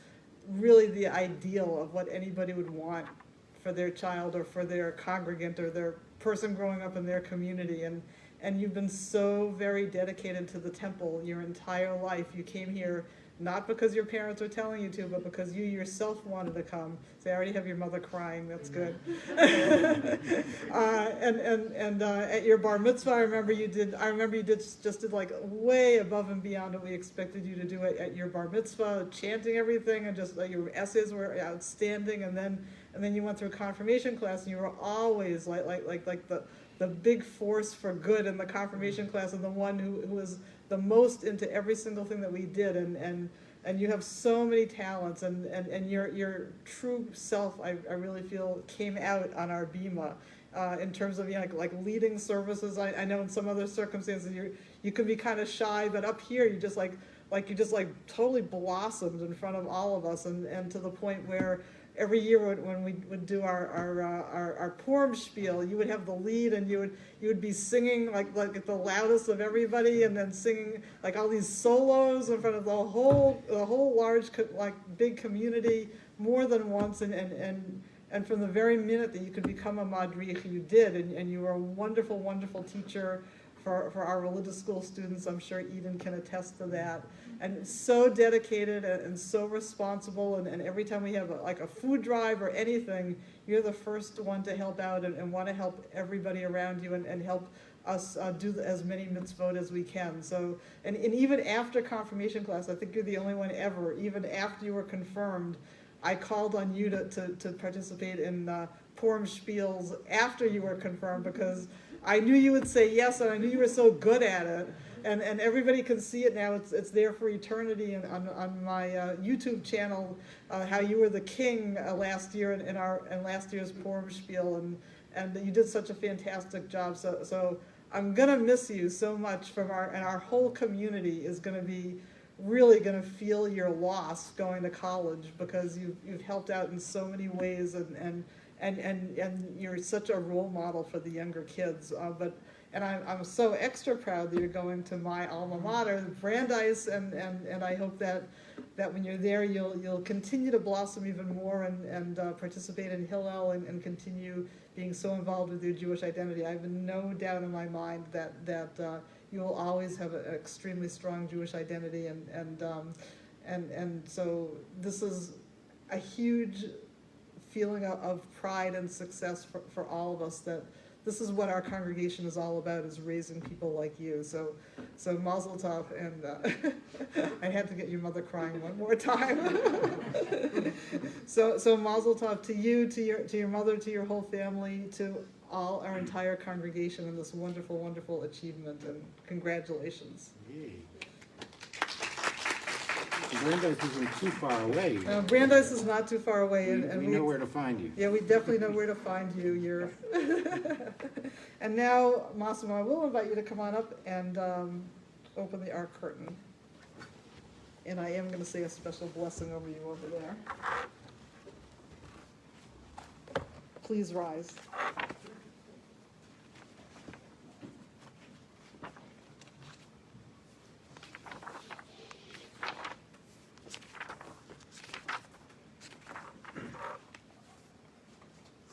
really the ideal of what anybody would want for their child or for their congregant or their person growing up in their community. And you've been so very dedicated to the temple your entire life. You came here not because your parents were telling you to, but because you yourself wanted to come. So I already have your mother crying, that's good. At your bar mitzvah, I remember you did like way above and beyond what we expected you to do at your bar mitzvah, chanting everything, and just your essays were outstanding, and then you went through confirmation class, and you were always like the big force for good in the confirmation class, and the one who was the most into every single thing that we did, and you have so many talents, and your true self, I really feel, came out on our bima, in terms of like leading services. I know in some other circumstances you can be kind of shy, but up here you just like totally blossomed in front of all of us, and to the point where every year when we would do our Purim spiel, you would have the lead and you would be singing like at the loudest of everybody, and then singing like all these solos in front of the whole large big community more than once, and from the very minute that you could become a madrich, you did, and you were a wonderful, wonderful teacher for our religious school students. I'm sure Eden can attest to that. And so dedicated and so responsible, and every time we have a food drive or anything, you're the first one to help out and want to help everybody around you and help us do as many mitzvot as we can. So, and even after confirmation class, I think you're the only one ever, even after you were confirmed, I called on you to participate in Purim spiels after you were confirmed, because I knew you would say yes, and I knew you were so good at it. And everybody can see it now. It's there for eternity, and on my YouTube channel, how you were the king last year in last year's Purim spiel, and you did such a fantastic job. So I'm gonna miss you so much and our whole community is really gonna feel your loss going to college, because you've helped out in so many ways, and you're such a role model for the younger kids. And I'm so extra proud that you're going to my alma mater, Brandeis, and I hope that when you're there, you'll continue to blossom even more and participate in Hillel and continue being so involved with your Jewish identity. I have no doubt in my mind that you will always have an extremely strong Jewish identity, and so this is a huge feeling of pride and success for all of us, that this is what our congregation is all about, is raising people like you. So mazel tov, and I had to get your mother crying one more time. so mazel tov to you, to your mother, to your whole family, to all our entire congregation in this wonderful, wonderful achievement, and congratulations. Yay. Brandeis isn't too far away. Brandeis is not too far away, and we know where to find you. Yeah, we definitely know where to find you. You're and now, Massimo, I will invite you to come on up and open the Ark curtain. And I am going to say a special blessing over you over there. Please rise.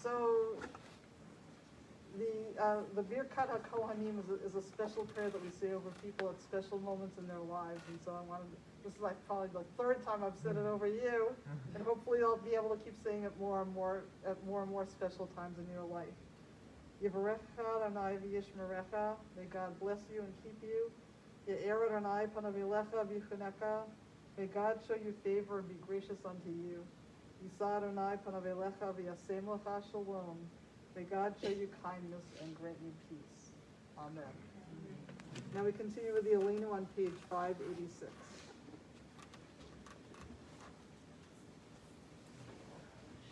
So the Birkat HaKohanim is a special prayer that we say over people at special moments in their lives, and so this is like probably the third time I've said it over you, and hopefully I'll be able to keep saying it more and more at more and more special times in your life. Yivarecha Adonai v'yishmerecha, may God bless you and keep you. Ye'er Adonai panav elecha v'yichunecha, may God show you favor and be gracious unto you. Yisa Adonai panav elecha v'yasem lecha shalom, may God show you kindness and grant you peace. Amen. Now we continue with the Alenu on page 586.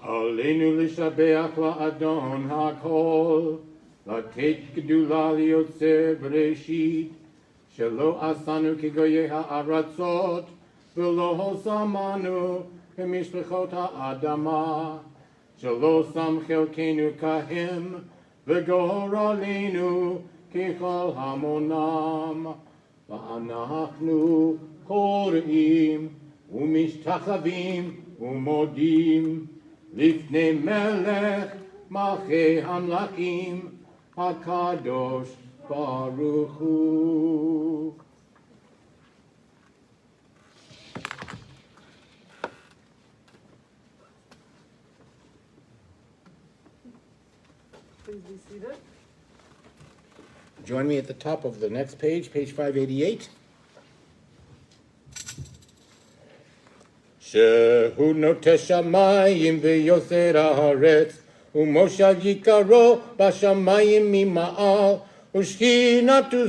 Alenu l'shabeach la'adon ha'kol, לתת גדולה ליוצר בראשית, שלא עשנו כגויי הארצות, ולא שמנו במשפחות האדמה, שלא שם חלקנו כהם, וגורלנו ככל המונם. ואנחנו קוראים ומשתחווים ומודים לפני מלך מלכי המלכים, הקדוש ברוך הוא. Please be seated. Join me at the top of the next page, page 588. שהוא נוטה שמיים ויוסר הארץ, ומושב יקרו בשמיים ממעל, ושכינתו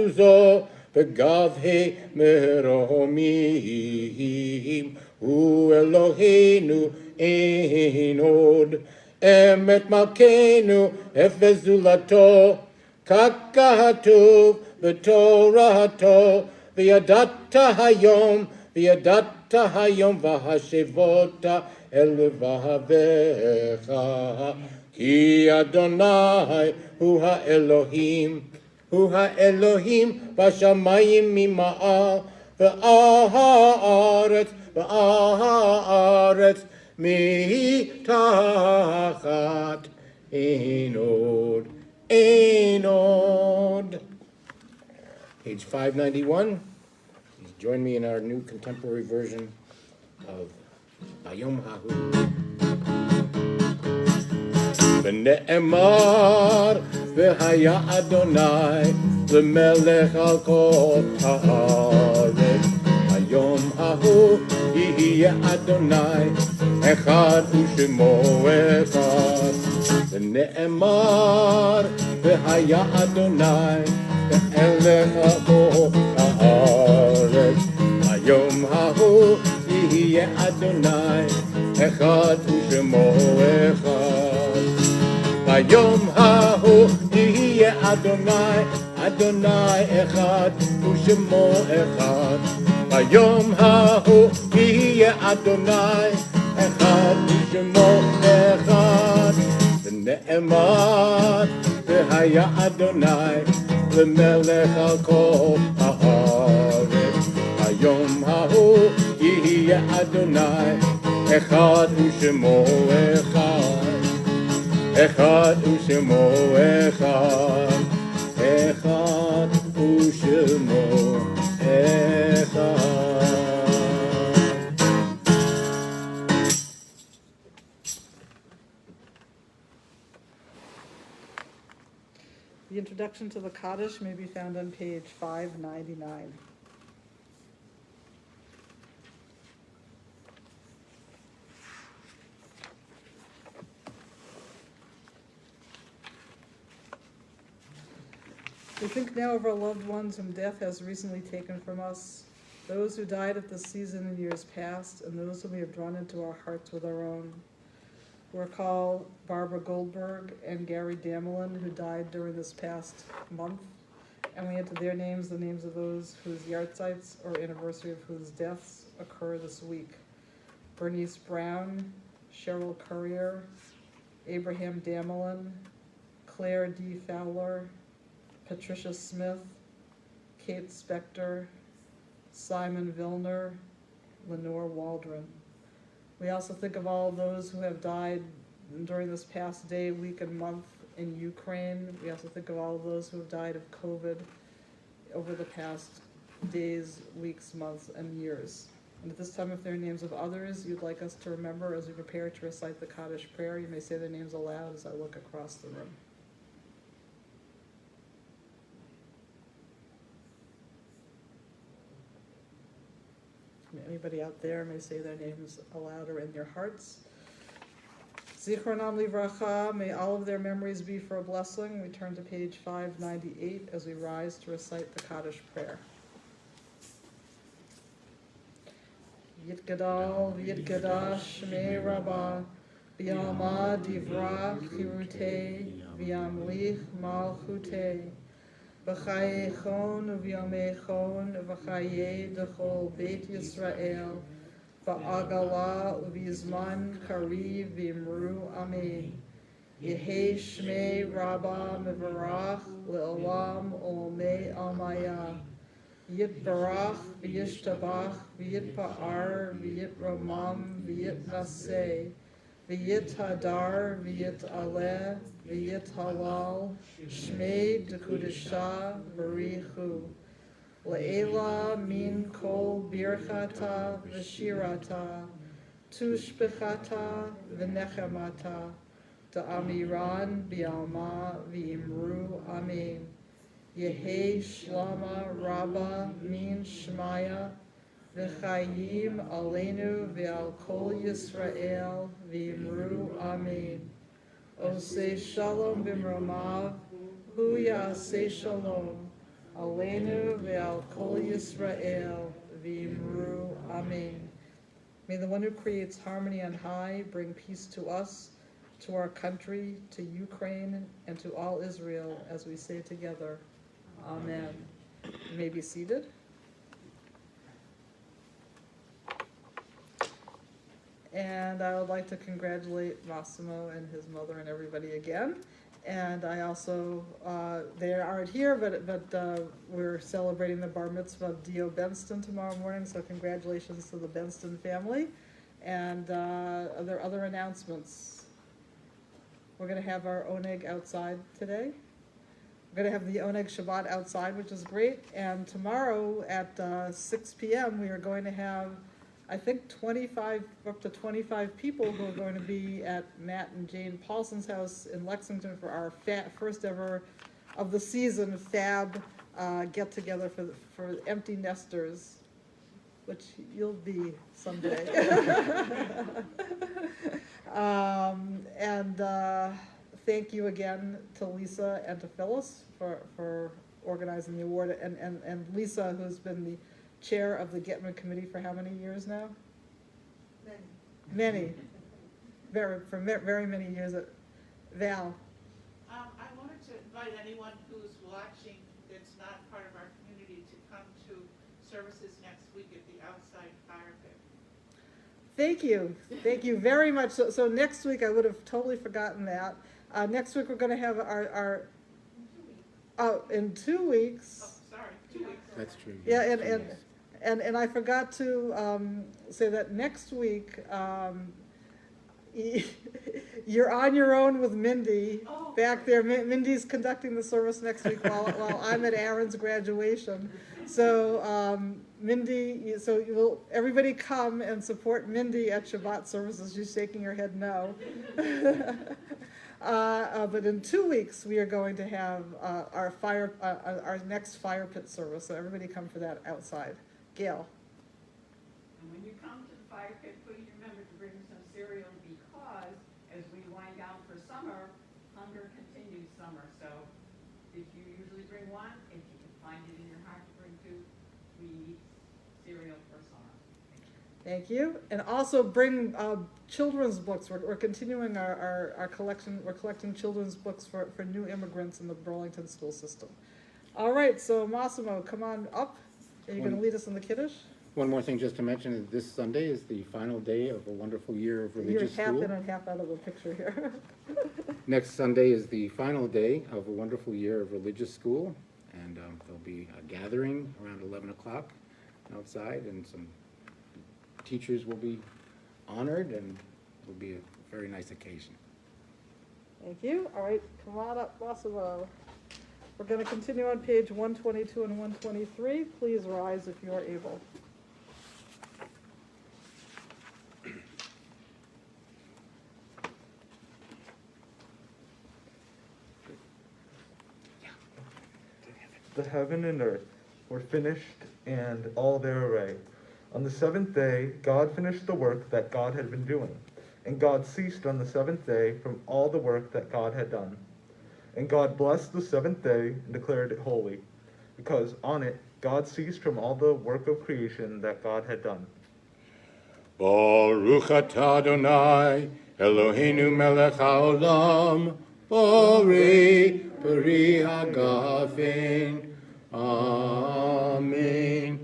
זו בגבהי מרומים. הוא אלוהינו אין עוד, אמת מלכנו אפס זולתו, כך כתוב בתורתו, וידעת היום וידעת היום והשבות אל לבביך, כי אדוני הוא האלוהים, הוא האלוהים בשמיים ממעל, והארץ מתחת. אין עוד, אין עוד. Page 591. Please join me in our new contemporary version of Bayom Hahu. ונאמר והיה אדוני למלך על כל הארץ, היום ההוא יהיה אדוני אחד ושמו אחד. ונאמר והיה אדוני למלך על כל הארץ, היום ההוא יהיה אדוני אחד ושמו אחד. ביום ההוא יהיה אדוני, אדוני אחד ושמו אחד. ביום ההוא יהיה אדוני אחד ושמו אחד. ונאמר והיה אדוני למלך על כל הארץ, היום ההוא יהיה אדוני אחד ושמו אחד. אחד ושמו אחד, אחד ושמו אחד. The introduction to the Kaddish may be found on page 599. We think now of our loved ones whom death has recently taken from us, those who died at this season in years past, and those whom we have drawn into our hearts with our own. We recall Barbara Goldberg and Gary Damelin, who died during this past month, and we add to their names the names of those whose yahrzeits or anniversary of whose deaths occur this week. Bernice Brown, Cheryl Currier, Abraham Damelin, Claire D. Fowler, Patricia Smith, Kate Spector, Simon Vilner, Lenore Waldron. We also think of all those who have died during this past day, week, and month in Ukraine. We also think of all those who have died of COVID over the past days, weeks, months, and years. And at this time, if there are names of others you'd like us to remember as we prepare to recite the Kaddish prayer, you may say their names aloud as I look across the room. Anybody out there may say their names aloud or in their hearts. Zichronam livracha, may all of their memories be for a blessing. We turn to page 598 as we rise to recite the Kaddish prayer. Yitgadal v'yitgadash shmei rabbah, v'yalma divra chirutei, v'yamlich malchutei. V'chayechon u'v'yomechon v'chayei d'chol Beit Yisrael v'agala u'v'yizman kariv v'imru amen. Yehei shmei Rabbah mevarach le'olam olmei almaya. Yitbarach v'yishtabach v'yitpa'ar v'yitramam v'yitnaseh. V'yit hadar, v'yit aleh, v'yit halal, shmei d'kudesha v'richu. Le'ela min kol birchata v'shirata, tushbechata v'nechemata, da'amiran b'alma v'imru amen. Yehei shlama rabba min shmaya, V'chayim aleinu v'al kol Yisrael v'imru amen. Osei shalom b'mromav, hu ya'aseh shalom, aleinu v'al kol Yisrael v'imru amen. May the one who creates harmony on high bring peace to us, to our country, to Ukraine, and to all Israel, as we say together, amen. You may be seated. And I would like to congratulate Massimo and his mother and everybody again. And I also, they aren't here, but we're celebrating the bar mitzvah of Dio Benston tomorrow morning, so congratulations to the Benston family. And are there other announcements? We're gonna have our oneg outside today. We're gonna have the oneg Shabbat outside, which is great. And tomorrow at 6 p.m., we are going to have, I think, up to 25 people who are going to be at Matt and Jane Paulson's house in Lexington for our first ever of the season Fab get-together for empty nesters, which you'll be someday. And thank you again to Lisa and to Phyllis for organizing the award, and Lisa, who's been the chair of the Getman committee for how many years now? Many. For very many years. Val? I wanted to invite anyone who's watching that's not part of our community to come to services next week at the outside fire pit. Thank you very much. So next week, I would have totally forgotten that. Next week, we're gonna have in 2 weeks. Oh, sorry, 2 weeks. That's true. Yeah, and I forgot to say that next week, you're on your own with Mindy back there. Mindy's conducting the service next week while I'm at Aaron's graduation. So Mindy, everybody come and support Mindy at Shabbat services. She's shaking her head no. But in 2 weeks, we are going to have our next fire pit service. So everybody come for that outside. Gail. And when you come to the fire pit, please remember to bring some cereal, because as we wind down for summer, hunger continues summer. So if you usually bring one, if you can find it in your heart to bring two, we need cereal for summer. Thank you. And also bring children's books. We're continuing our collection. We're collecting children's books for new immigrants in the Burlington school system. All right, so Massimo, come on up. Are you going to lead us in the Kiddush? One more thing just to mention is this Sunday is the final day of a wonderful year of religious You're half school. in and half out of the picture here. Next Sunday is the final day of a wonderful year of religious school, and there'll be a gathering around 11 o'clock outside, and some teachers will be honored, and it will be a very nice occasion. Thank you. All right, come on up, Massimo. We're going to continue on page 122 and 123. Please rise if you are able. The heaven and earth were finished and all their array. On the seventh day, God finished the work that God had been doing, and God ceased on the seventh day from all the work that God had done. And God blessed the seventh day and declared it holy, because on it God ceased from all the work of creation that God had done. Baruch atah Adonai, Eloheinu melech haolam, borei peri hagafen. Amen.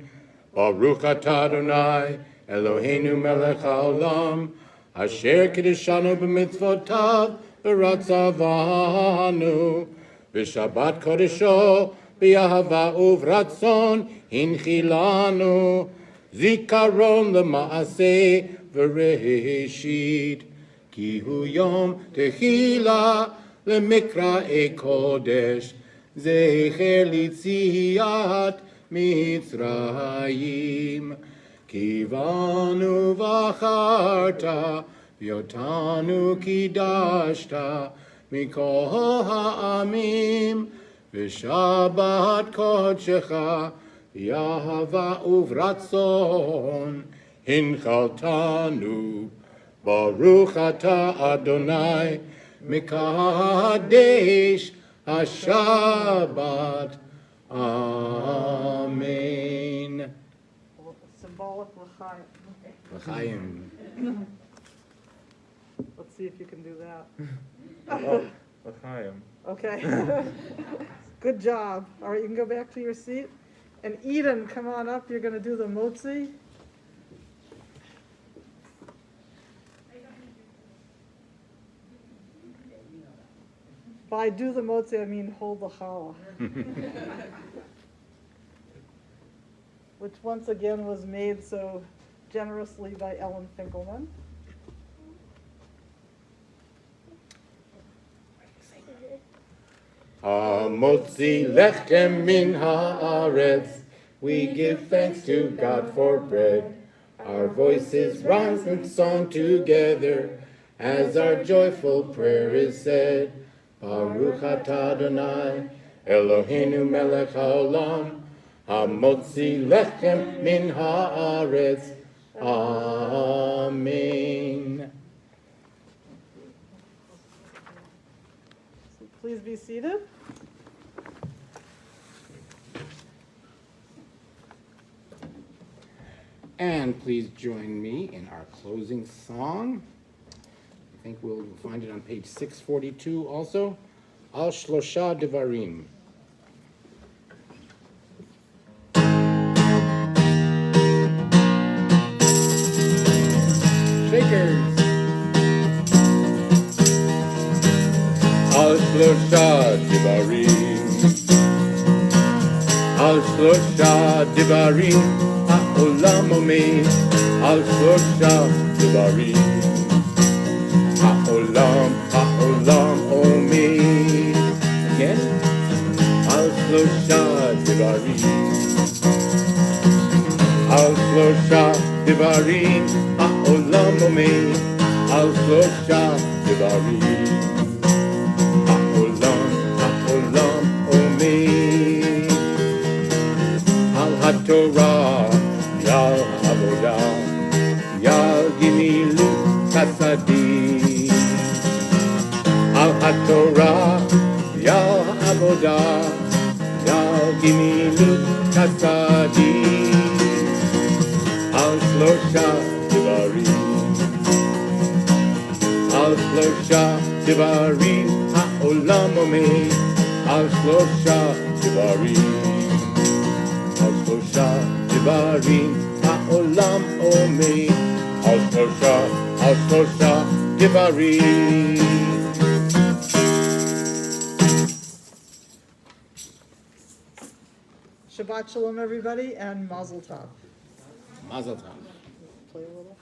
Baruch atah Adonai, Eloheinu melech haolam, asher kiddushanu b'mitzvotav, v'ratzavanu, v'shabbat kodesho, v'yahava uvratzon, hinchilanu, zikaron l'maaseh v'reshit, ki hu yom tehila l'mikra'e kodesh, zecher litziat Mitzrayim, kivanu v'acharta, v'yotanu kidashta, mikol ha'amim, v'shabbat kodshecha, v'yahava uvratzon, hinchaltanu, baruch atah Adonai, mikadesh HaShabbat. Amen. Symbolic l'chaim. L'chaim. Let's see if you can do that. Oh, L'chaim. Okay. Good job. All right, you can go back to your seat. And Eden, come on up. You're going to do the motzi. By do the motzi, I mean hold the challah. Which once again was made so generously by Ellen Finkelman. Hamotzi lechem min haaretz, we give thanks to God for bread. Our voices rise in song together, as our joyful prayer is said. Baruch atah Adonai, Eloheinu melech haolam, hamotzi lechem min haaretz. Amen. So please be seated. And please join me in our closing song. I think we'll find it on page 642 also. Al Shlosha Devarim. Shakers. Al Shlosha Devarim. Al Shlosha Devarim. Ha'olam omed al shlosha devarim. Ha'olam omed. Again. Al shlosha devarim. Al shlosha devarim. Ha'olam omed al shlosha devarim. Ha'olam omed. Al haTorah. Yal avodah, yal gimilut chassadim. Al haTorah, yal avodah, yal gimilut chassadim. Al shlosha devarim, al shlosha devarim, ha'olam omed, al shlosha devarim, al shlosha devarim, ha'olam omed, al shlosha devarim. Shabbat Shalom, everybody, and Mazel Tov. Mazel tov. Play a little.